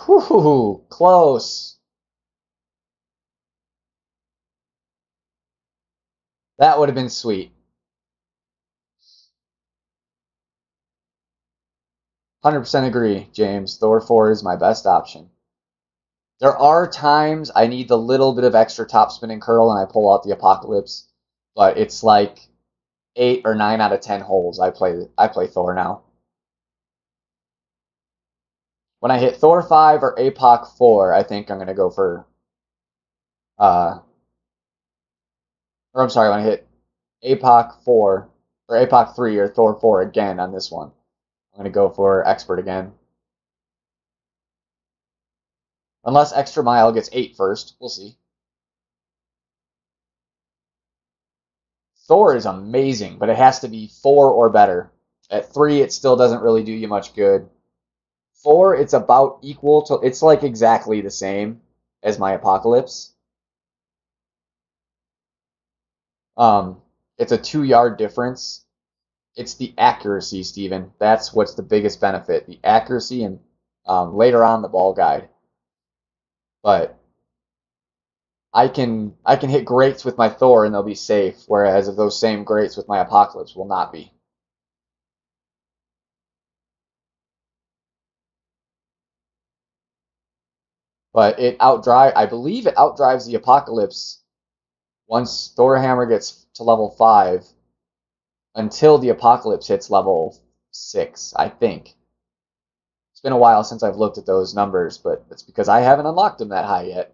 Whew, close. That would have been sweet. 100% agree, James. Thor 4 is my best option. There are times I need the little bit of extra top spin and curl and I pull out the Apocalypse, but it's like 8 or 9 out of 10 holes I play Thor now. When I hit Thor 5 or Apoc 4, I think I'm going to go for uh or I'm sorry, when I hit Apoc 4 or Apoc 3 or Thor 4 again on this one, I'm going to go for expert again. Unless extra mile gets 8 first, we'll see. Thor is amazing, but it has to be 4 or better. At 3, it still doesn't really do you much good. 4, it's about equal to, it's like exactly the same as my Apocalypse. It's a 2 yard difference. It's the accuracy, Steven. That's what's the biggest benefit. The accuracy and later on the ball guide. But I can hit greats with my Thor and they'll be safe, whereas if those same greats with my Apocalypse will not be. But I believe it outdrives the Apocalypse once Thor Hammer gets to level 5 until the Apocalypse hits level 6, I think. It's been a while since I've looked at those numbers, but it's because I haven't unlocked them that high yet.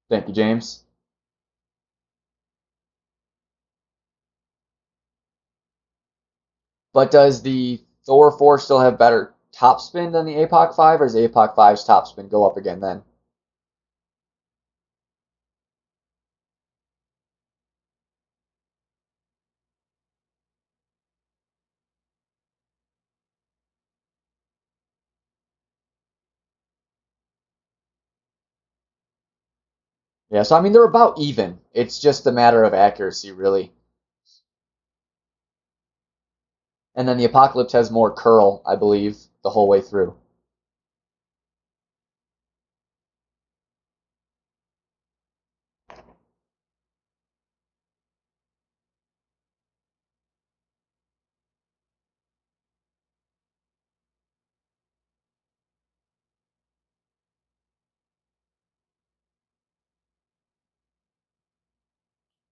Thank you, James. But does the Thor 4 still have better top spin than the Apoc 5, or does the Apoc 5's top spin go up again then? Yeah, so I mean, they're about even. It's just a matter of accuracy, really. And then the Apocalypse has more curl, I believe, the whole way through.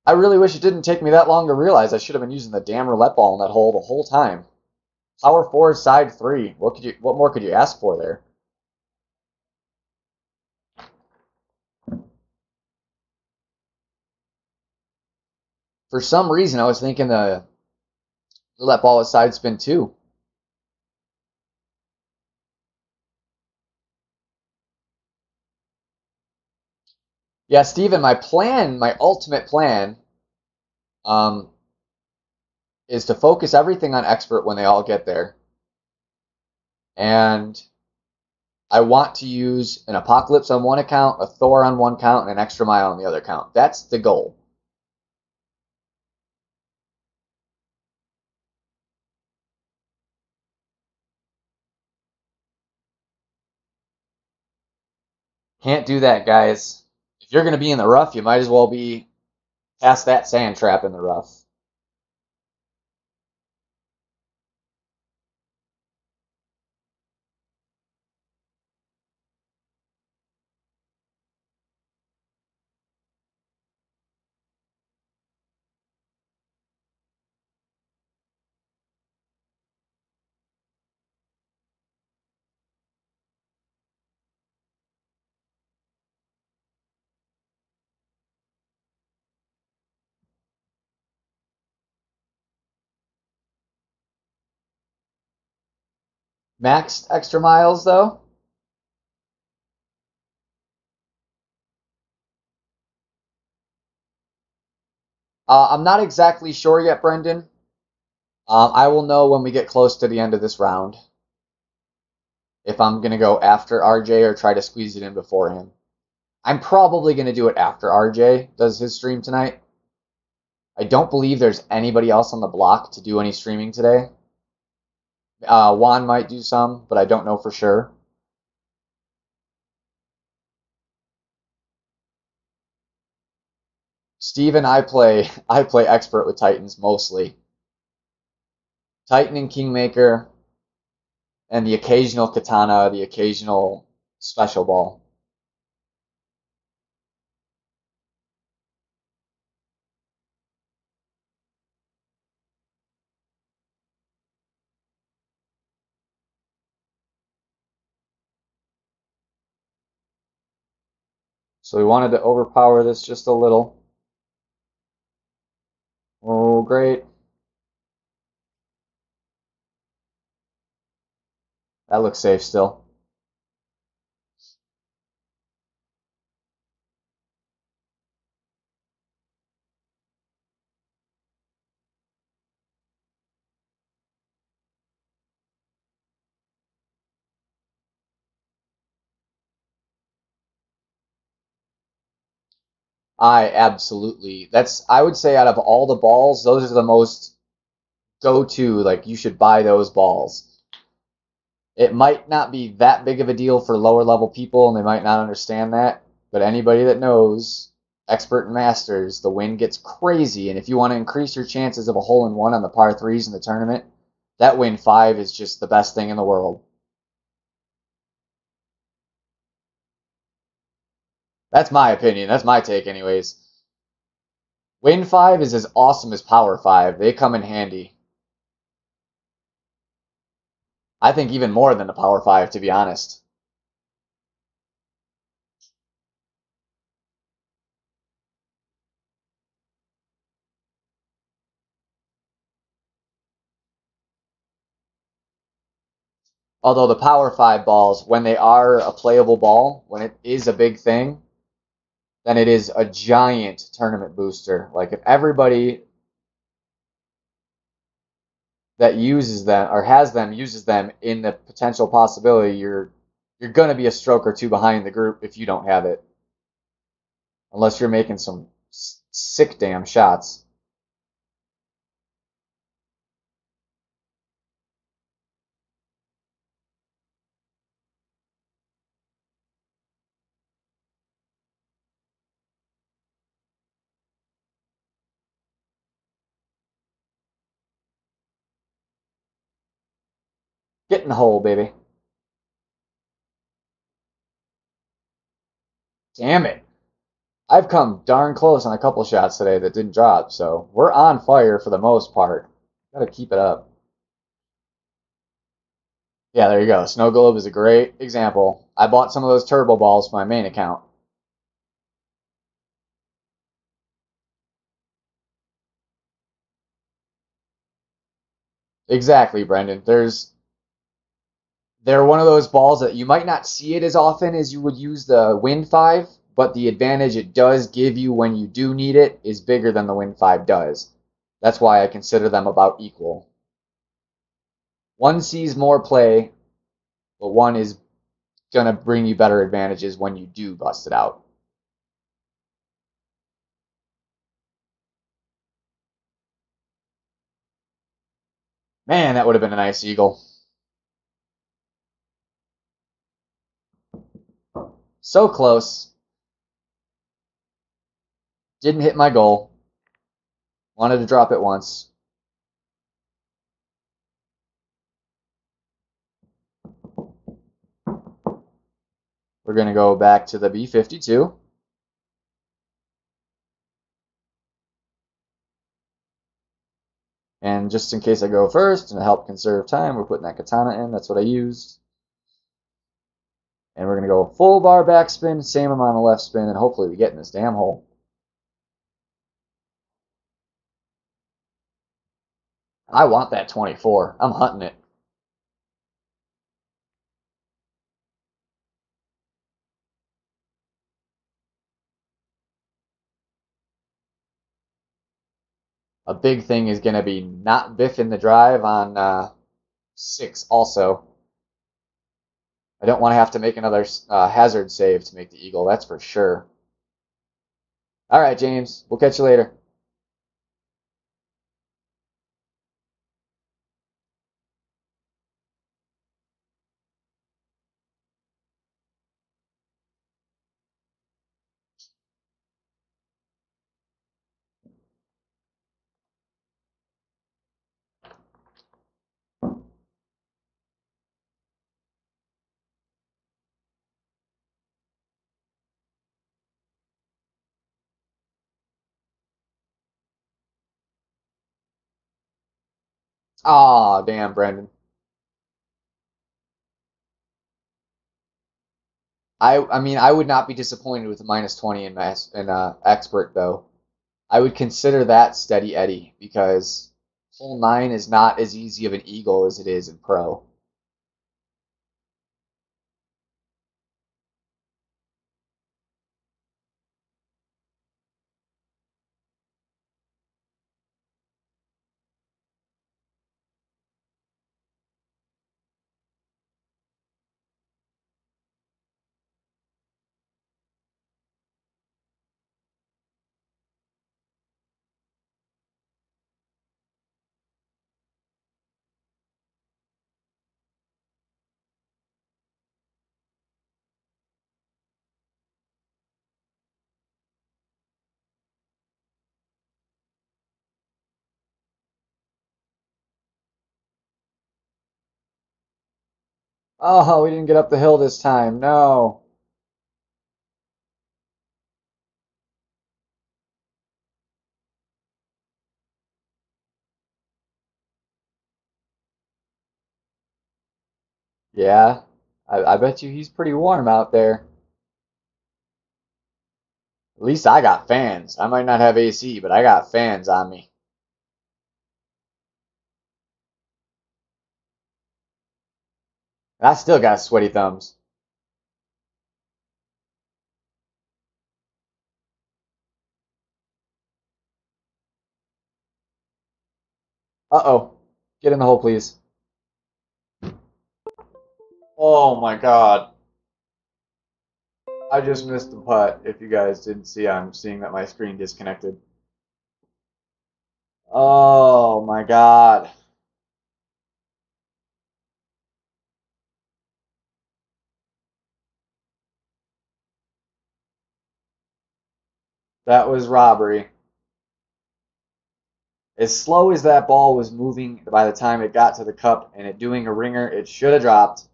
I really wish it didn't take me that long to realize I should have been using the damn roulette ball in that hole the whole time. Power 4, side 3. What more could you ask for there? For some reason, I was thinking the roulette ball was side spin too. Yeah, Steven, my plan, my ultimate plan, um, is to focus everything on expert when they all get there. And I want to use an Apocalypse on one account, a Thor on one account, and an Extra Mile on the other account. That's the goal. Can't do that, guys. If you're going to be in the rough, you might as well be past that sand trap in the rough. Maxed Extra Miles, though, I'm not exactly sure yet, Brendan. I will know when we get close to the end of this round if I'm going to go after RJ or try to squeeze it in before him. I'm probably going to do it after RJ does his stream tonight. I don't believe there's anybody else on the block to do any streaming today. Juan might do some, but I don't know for sure. Steven, I play expert with Titans mostly. Titan and Kingmaker, and the occasional katana, the occasional special ball. So we wanted to overpower this just a little. Oh, great. That looks safe still. I absolutely. I would say out of all the balls, those are the most go-to, like you should buy those balls. It might not be that big of a deal for lower level people and they might not understand that, but anybody that knows expert and masters, the win gets crazy, and if you want to increase your chances of a hole in one on the par threes in the tournament, that win 5 is just the best thing in the world. That's my opinion. That's my take anyways. Win 5 is as awesome as power 5. They come in handy. I think even more than the power 5, to be honest. Although the power 5 balls, when they are a playable ball, when it is a big thing, then it is a giant tournament booster. Like if everybody that uses them or has them uses them in the potential possibility, you're going to be a stroke or two behind the group if you don't have it. Unless you're making some sick damn shots. Get in the hole, baby. Damn it. I've come darn close on a couple shots today that didn't drop, so we're on fire for the most part. Gotta keep it up. Yeah, there you go. Snow Globe is a great example. I bought some of those turbo balls for my main account. Exactly, Brendan. They're one of those balls that you might not see it as often as you would use the Wind 5, but the advantage it does give you when you do need it is bigger than the Wind 5 does. That's why I consider them about equal. One sees more play, but one is going to bring you better advantages when you do bust it out. Man, that would have been a nice eagle. So close. Didn't hit my goal. Wanted to drop it once. We're going to go back to the B-52. And just in case I go first and to help conserve time, we're putting that katana in. That's what I used. And we're going to go full bar backspin, same amount of left spin, and hopefully we get in this damn hole. I want that 24. I'm hunting it. A big thing is going to be not biffing the drive on 6 also. I don't want to have to make another hazard save to make the eagle, that's for sure. All right, James. We'll catch you later. Aw, damn, Brendan. I mean, I would not be disappointed with a minus 20 in expert, though. I would consider that steady Eddie because hole 9 is not as easy of an eagle as it is in pro. Oh, we didn't get up the hill this time. No. Yeah, I bet you he's pretty warm out there. At least I got fans. I might not have AC, but I got fans on me. And I still got sweaty thumbs. Uh-oh. Get in the hole, please. Oh my God. I just missed the putt. If you guys didn't see, I'm seeing that my screen disconnected. Oh my God. That was robbery. As slow as that ball was moving by the time it got to the cup and it doing a ringer, it should have dropped.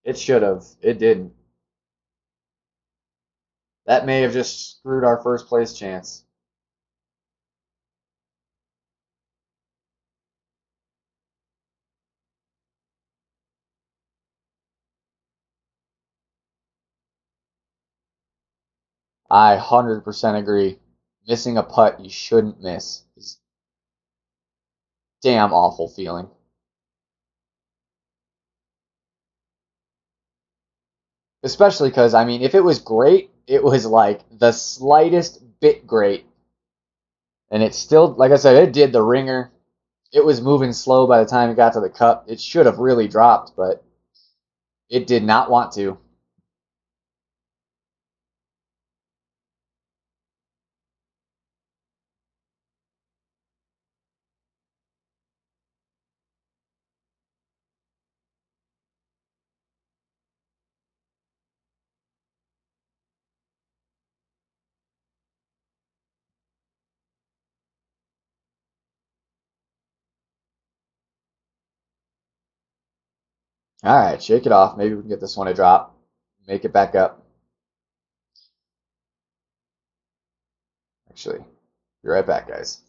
It should have. It didn't. That may have just screwed our first place chance. I 100% agree. Missing a putt you shouldn't miss is damn awful feeling. Especially because, I mean, if it was great, it was like the slightest bit great. And it still, like I said, it did the ringer. It was moving slow by the time it got to the cup. It should have really dropped, but it did not want to. All right, shake it off. Maybe we can get this one to drop. Make it back up. Actually, be right back, guys.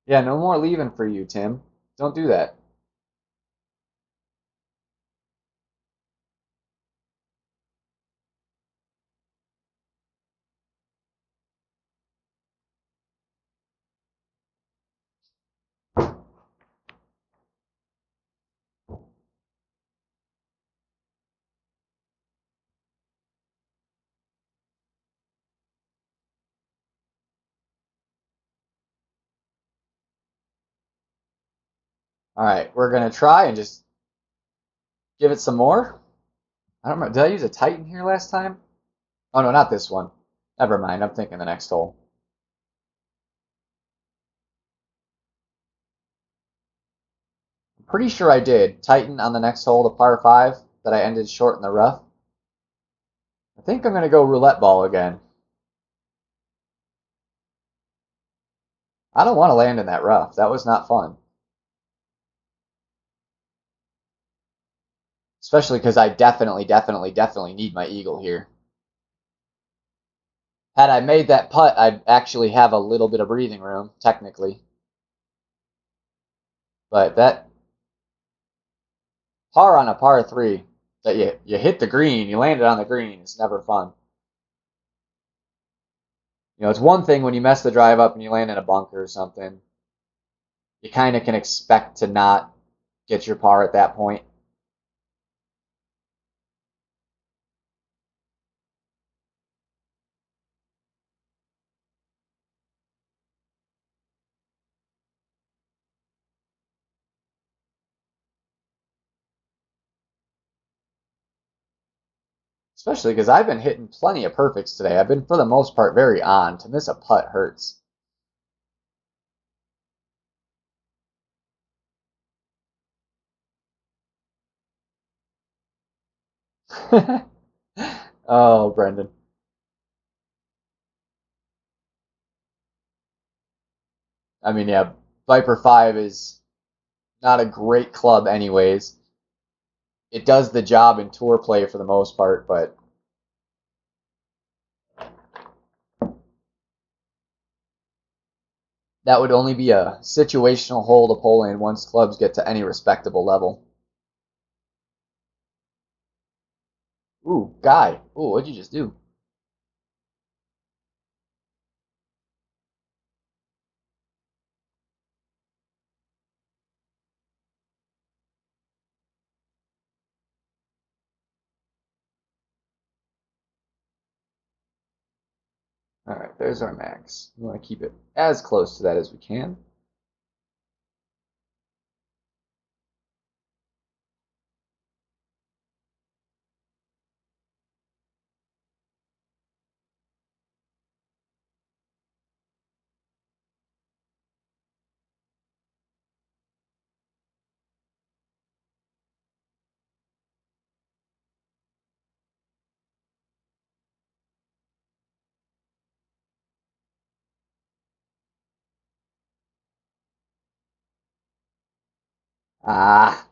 Yeah, no more leaving for you, Tim. Don't do that. All right, we're gonna try and just give it some more. I don't remember. Did I use a Titan here last time? Oh no, not this one. Never mind. I'm thinking the next hole. I'm pretty sure I did Titan on the next hole, the par five that I ended short in the rough. I think I'm gonna go roulette ball again. I don't want to land in that rough. That was not fun. Especially because I definitely need my eagle here. Had I made that putt, I'd actually have a little bit of breathing room, technically. But that par on a par three, that you hit the green, you landed on the green, it's never fun. You know, it's one thing when you mess the drive up and you land in a bunker or something. You kind of can expect to not get your par at that point. Especially because I've been hitting plenty of perfects today. I've been, for the most part, very on. To miss a putt hurts. Oh, Brendan. I mean, yeah, Viper 5 is not a great club, anyways. It does the job in tour play for the most part, but that would only be a situational hole to pull in once clubs get to any respectable level. Ooh, guy. Ooh, what'd you just do? All right, there's our max. We want to keep it as close to that as we can. Ah,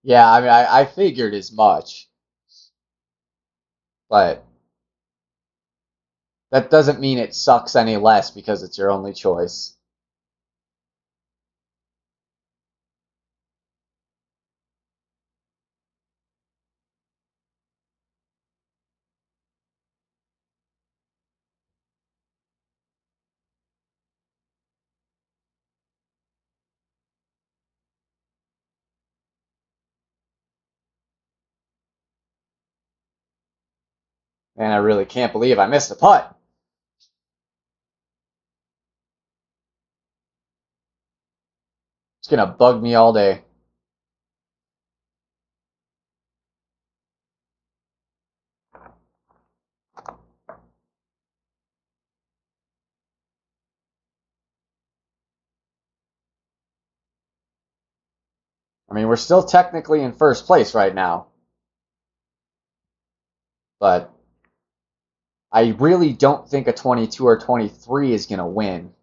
yeah, I mean, I figured as much, but that doesn't mean it sucks any less because it's your only choice. And I really can't believe I missed a putt. It's gonna bug me all day. I mean, we're still technically in first place right now, but I really don't think a 22 or 23 is gonna win.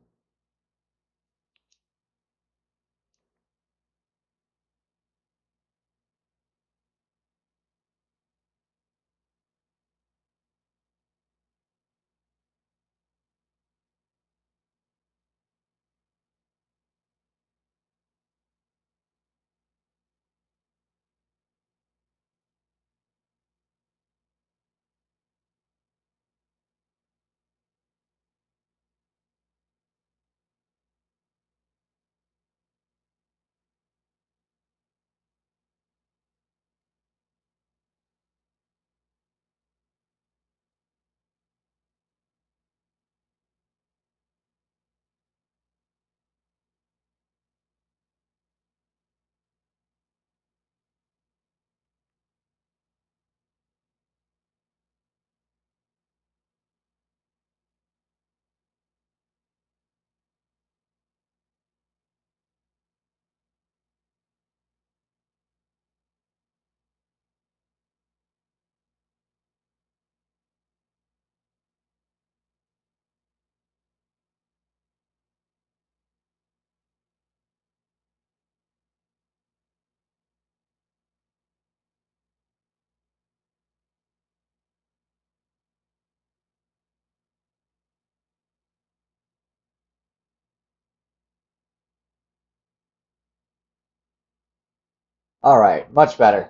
All right, much better.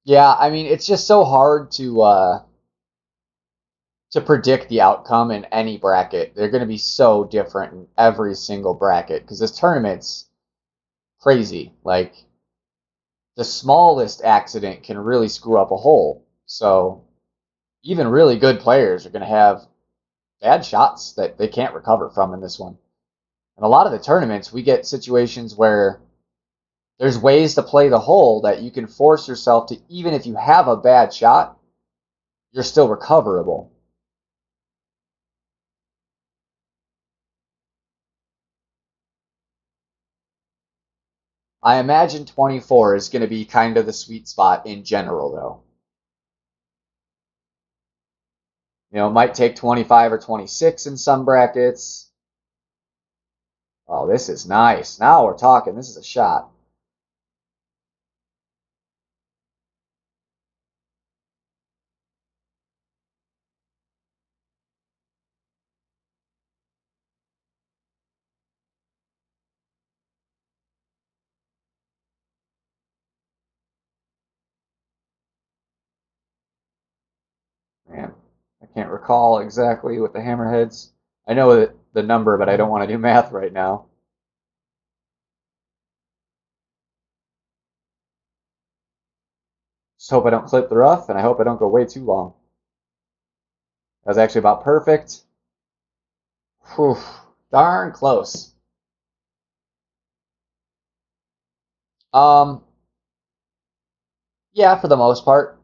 Yeah, I mean, it's just so hard to predict the outcome in any bracket. They're going to be so different in every single bracket because this tournament's crazy. Like the smallest accident can really screw up a hole. So even really good players are going to have bad shots that they can't recover from in this one. And a lot of the tournaments, we get situations where there's ways to play the hole that you can force yourself to, even if you have a bad shot, you're still recoverable. I imagine 24 is going to be kind of the sweet spot in general, though. You know, it might take 25 or 26 in some brackets. Oh, this is nice. Now we're talking. This is a shot. Man, I can't recall exactly what the hammerheads. I know the number, but I don't want to do math right now. Just hope I don't clip the rough, and I hope I don't go way too long. That was actually about perfect. Whew, darn close. Um, yeah, for the most part.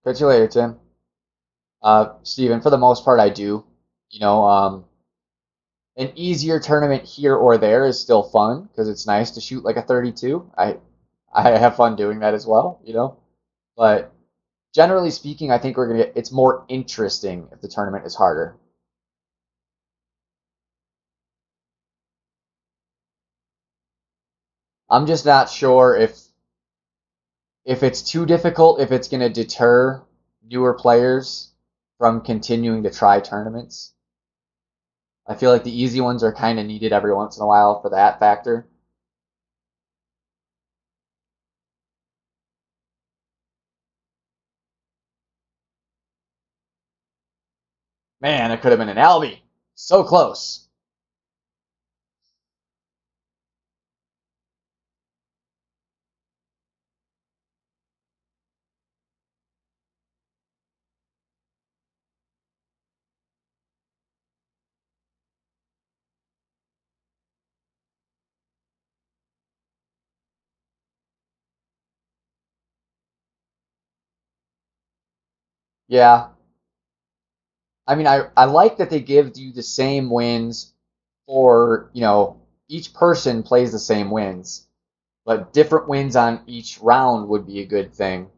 Catch you later, Tim. Steven, for the most part, I do. You know, An easier tournament here or there is still fun because it's nice to shoot like a 32. I have fun doing that as well, you know. But generally speaking, I think we're gonna get it's more interesting if the tournament is harder. I'm just not sure if it's too difficult, if it's gonna deter newer players from continuing to try tournaments. I feel like the easy ones are kind of needed every once in a while for that factor. Man, it could have been an Albie. So close. Yeah. I mean, I like that they give you the same wins for, each person plays the same wins, but different wins on each round would be a good thing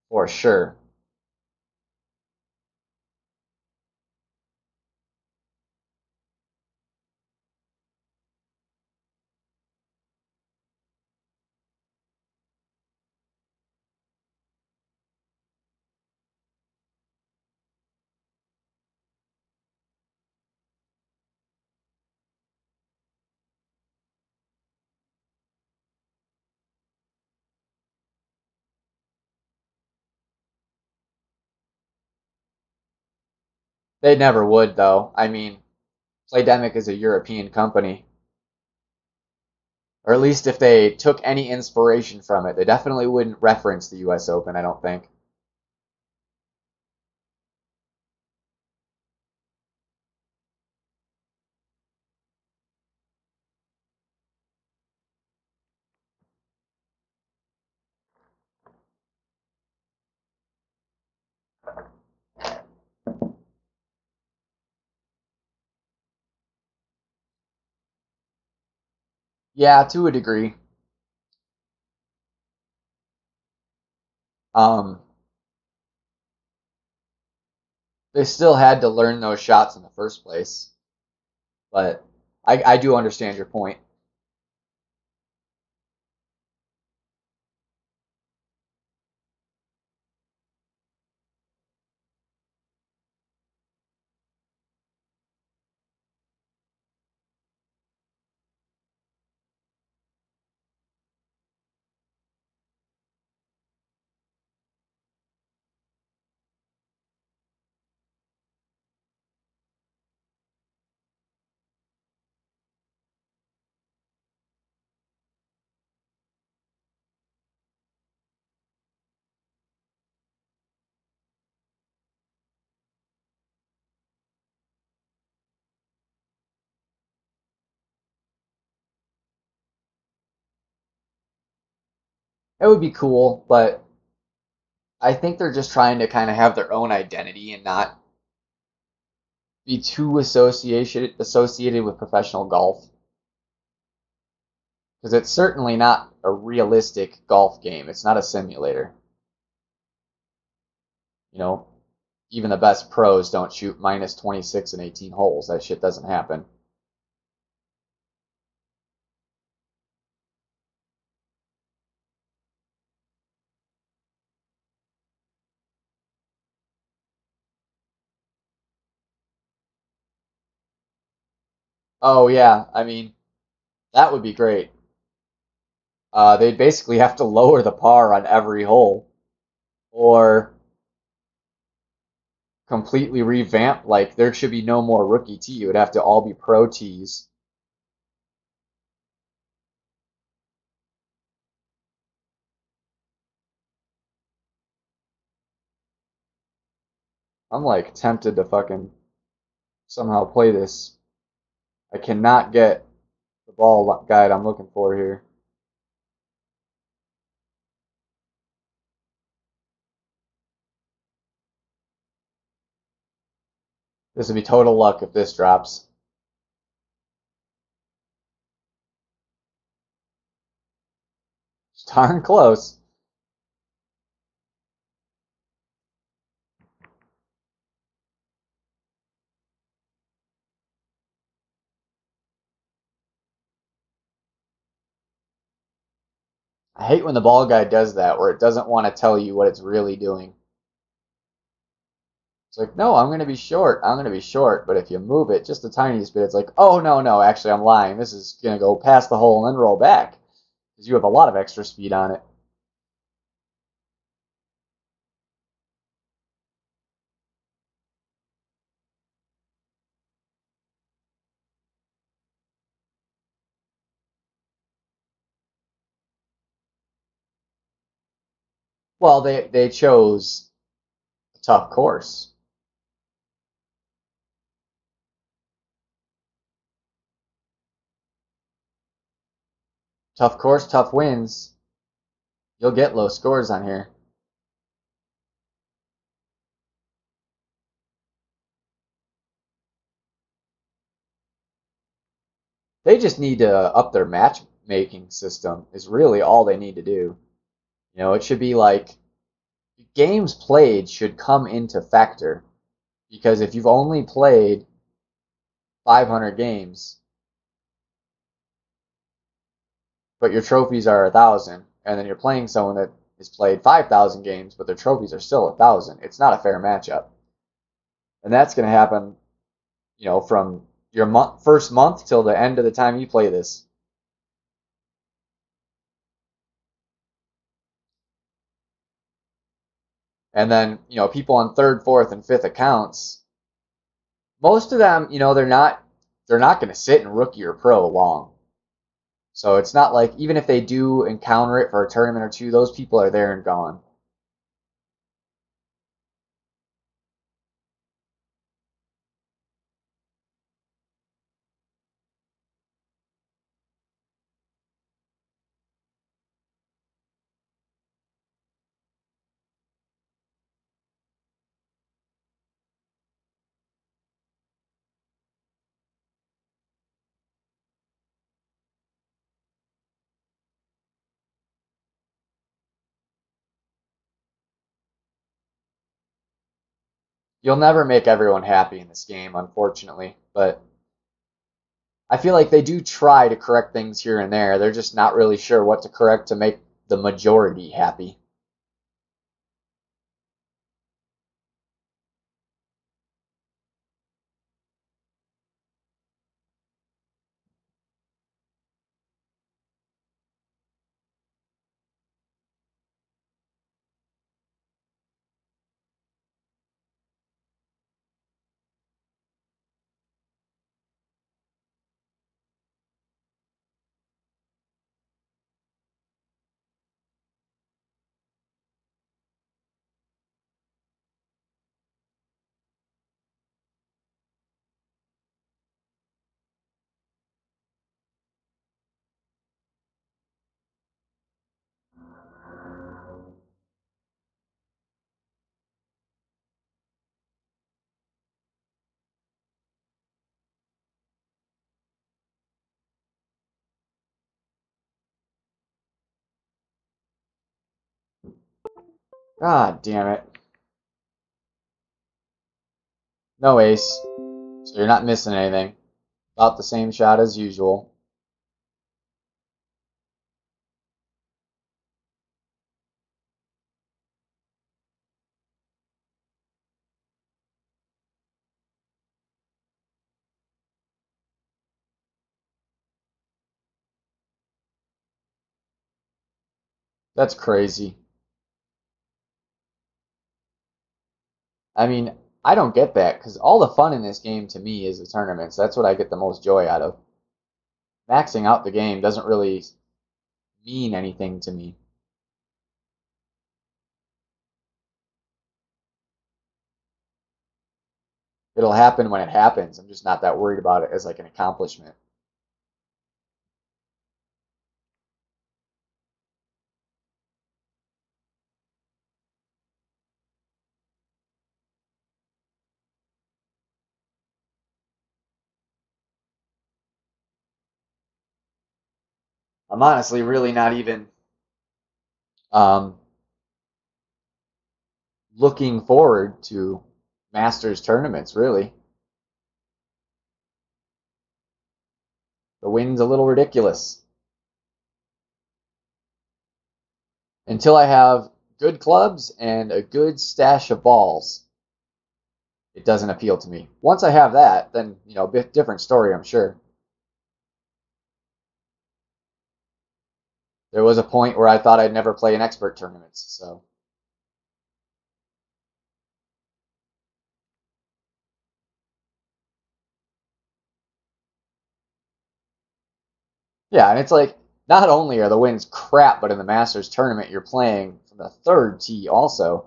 for sure. They never would, though. I mean, Playdemic is a European company, or at least if they took any inspiration from it, they definitely wouldn't reference the US Open, I don't think. Yeah, to a degree. Um, they still had to learn those shots in the first place, but I do understand your point. It would be cool, but I think they're just trying to kind of have their own identity and not be too associated with professional golf because it's certainly not a realistic golf game. It's not a simulator. You know, even the best pros don't shoot minus 26 and 18 holes. That shit doesn't happen. Oh yeah, I mean that would be great. They'd basically have to lower the par on every hole or completely revamp. Like there should be no more rookie tee. It would have to all be pro tees. I'm like tempted to fucking somehow play this. I cannot get the ball guide I'm looking for here. This would be total luck if this drops. Darn close. I hate when the ball guy does that, where it doesn't want to tell you what it's really doing. It's like, no, I'm going to be short. I'm going to be short. But if you move it just the tiniest bit, it's like, oh, no, no, actually, I'm lying. This is going to go past the hole and then roll back because you have a lot of extra speed on it. Well, they chose a tough course. Tough course, tough wins. You'll get low scores on here. They just need to up their matchmaking system, is really all they need to do. It should be like games played should come into factor because if you've only played 500 games, but your trophies are 1,000, and then you're playing someone that has played 5,000 games, but their trophies are still 1,000, it's not a fair matchup. And that's going to happen, from your first month till the end of the time you play this. And then, people on third, fourth, and fifth accounts, most of them, they're not going to sit in rookie or pro long. So it's not like even if they do encounter it for a tournament or two, those people are there and gone. You'll never make everyone happy in this game, unfortunately, but I feel like they do try to correct things here and there. They're just not really sure what to correct to make the majority happy. God damn it. No ace. So you're not missing anything. About the same shot as usual. That's crazy. I mean, I don't get that because all the fun in this game to me is the tournaments. That's what I get the most joy out of. Maxing out the game doesn't really mean anything to me. It'll happen when it happens. I'm just not that worried about it as like an accomplishment. I'm honestly really not even Um, looking forward to Masters tournaments, really. The wind's a little ridiculous. Until I have good clubs and a good stash of balls, it doesn't appeal to me. Once I have that, then, a bit different story, I'm sure. There was a point where I thought I'd never play in expert tournaments, so. Yeah, and it's like, not only are the winds crap, but in the Masters tournament, you're playing from the third tee also.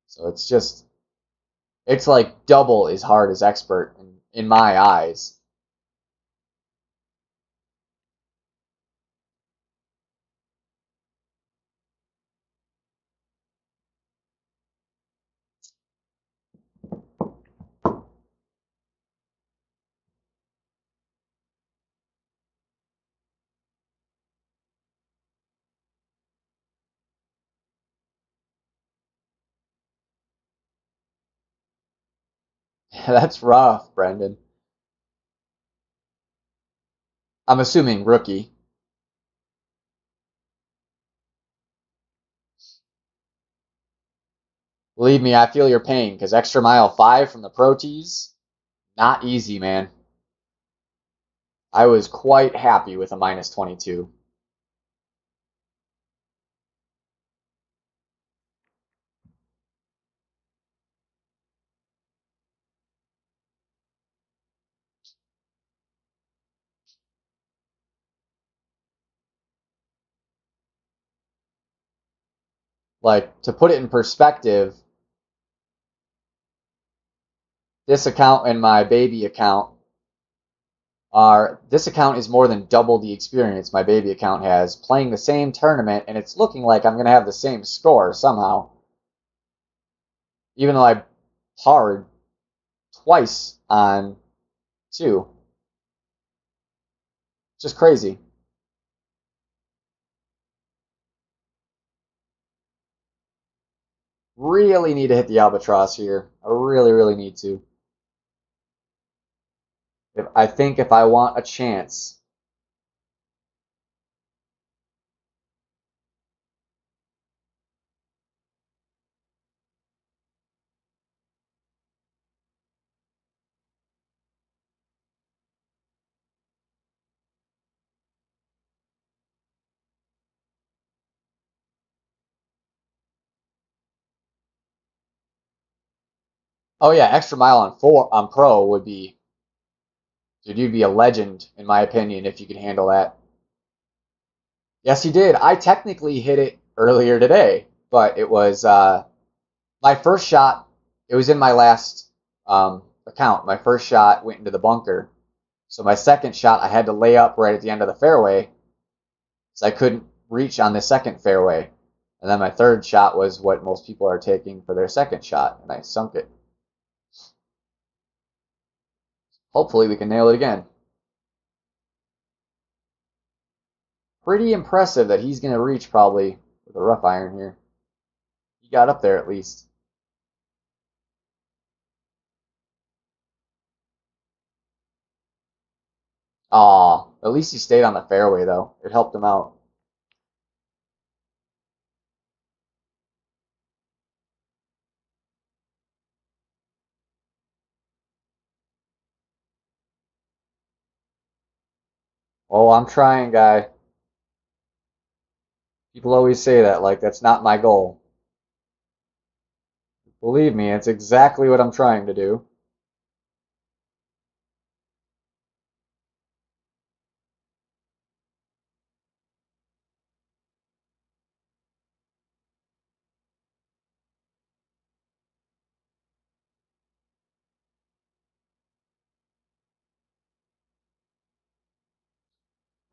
So it's like double as hard as expert in my eyes. That's rough, Brendan. I'm assuming rookie. Believe me, I feel your pain because extra mile 5 from the pro tees, not easy, man. I was quite happy with a minus 22. Like, to put it in perspective, this account and my baby account this account is more than double the experience my baby account has playing the same tournament, and it's looking like I'm going to have the same score somehow. Even though I parred twice on 2. Just crazy. Really need to hit the albatross here. I really, really need to. I think if I want a chance. Oh yeah, extra mile on 4 on pro would be, dude, you'd be a legend in my opinion if you could handle that. Yes, he did. I technically hit it earlier today, but it was my first shot. It was in my last account. My first shot went into the bunker. So my second shot, I had to lay up right at the end of the fairway, so I couldn't reach on the second fairway. And then my third shot was what most people are taking for their second shot, and I sunk it. Hopefully we can nail it again. Pretty impressive that he's going to reach probably with a rough iron here. He got up there at least. Aw, at least he stayed on the fairway though. It helped him out. Oh, I'm trying, guy. People always say that, like that's not my goal. Believe me, it's exactly what I'm trying to do.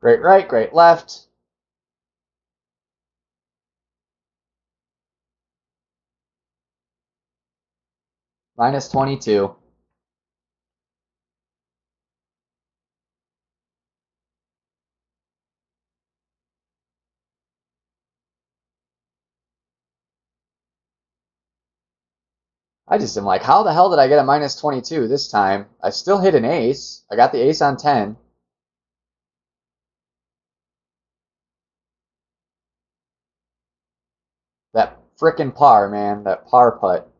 Great right, great left. Minus 22. I just am like, how the hell did I get a minus 22 this time? I still hit an ace. I got the ace on 10. That frickin' par, man. That par putt.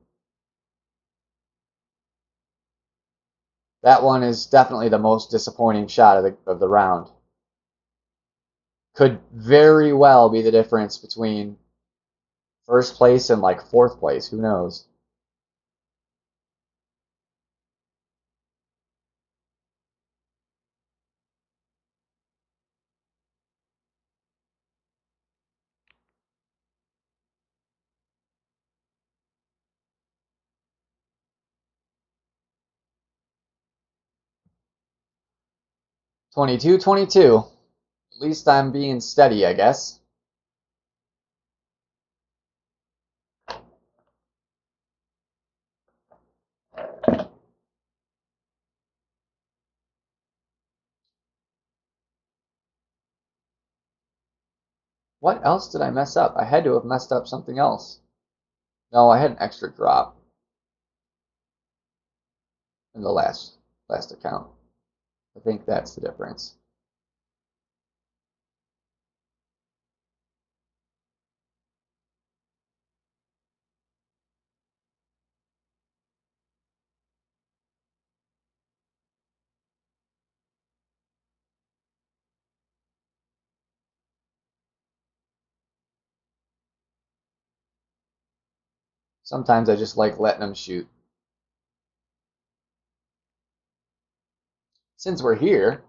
That one is definitely the most disappointing shot of the round. Could very well be the difference between first place and like fourth place. Who knows? '22, 22. At least I'm being steady, I guess. What else did I mess up? I had to have messed up something else. No, I had an extra drop in the last account. I think that's the difference. Sometimes I just like letting them shoot. Since we're here,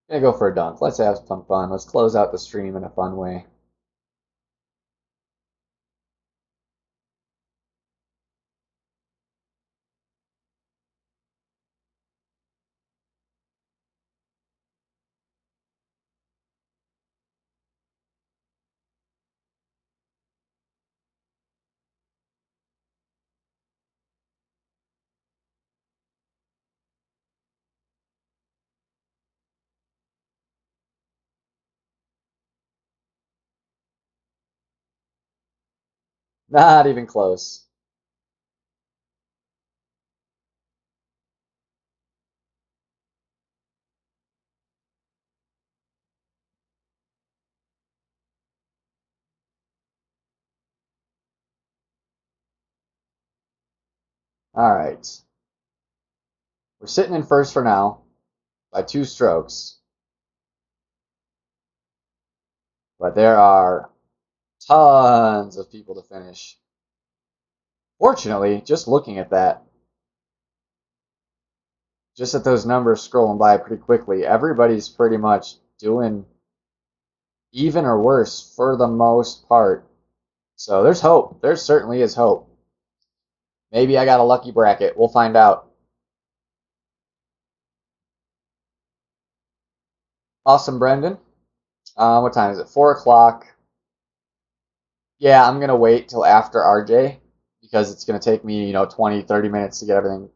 I'm gonna go for a dunk. Let's have some fun. Let's close out the stream in a fun way. Not even close. All right. We're sitting in first for now by 2 strokes. But there are tons of people to finish. Fortunately, just looking at that, just at those numbers scrolling by pretty quickly, everybody's pretty much doing even or worse for the most part. So there's hope. There certainly is hope. Maybe I got a lucky bracket. We'll find out. Awesome, Brendan. What time is it? 4 o'clock. Yeah, I'm going to wait till after RJ because it's going to take me, 20, 30 minutes to get everything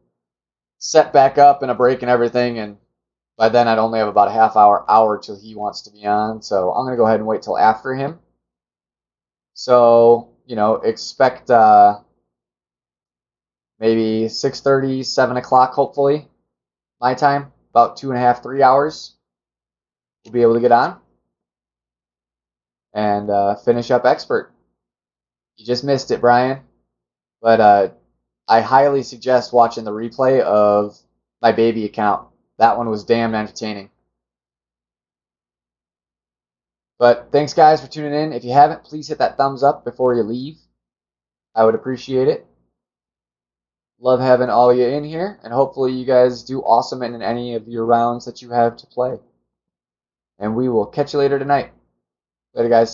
set back up and a break and everything. And by then I'd only have about a half hour till he wants to be on. So I'm going to go ahead and wait till after him. So, expect maybe 6:30, 7 o'clock, hopefully, my time. About 2.5, 3 hours. We'll be able to get on and finish up expert. You just missed it, Brian. But I highly suggest watching the replay of my baby account. That one was damn entertaining. But thanks, guys, for tuning in. If you haven't, please hit that thumbs up before you leave. I would appreciate it. Love having all of you in here, and hopefully you guys do awesome in any of your rounds that you have to play. And we will catch you later tonight. Later, guys.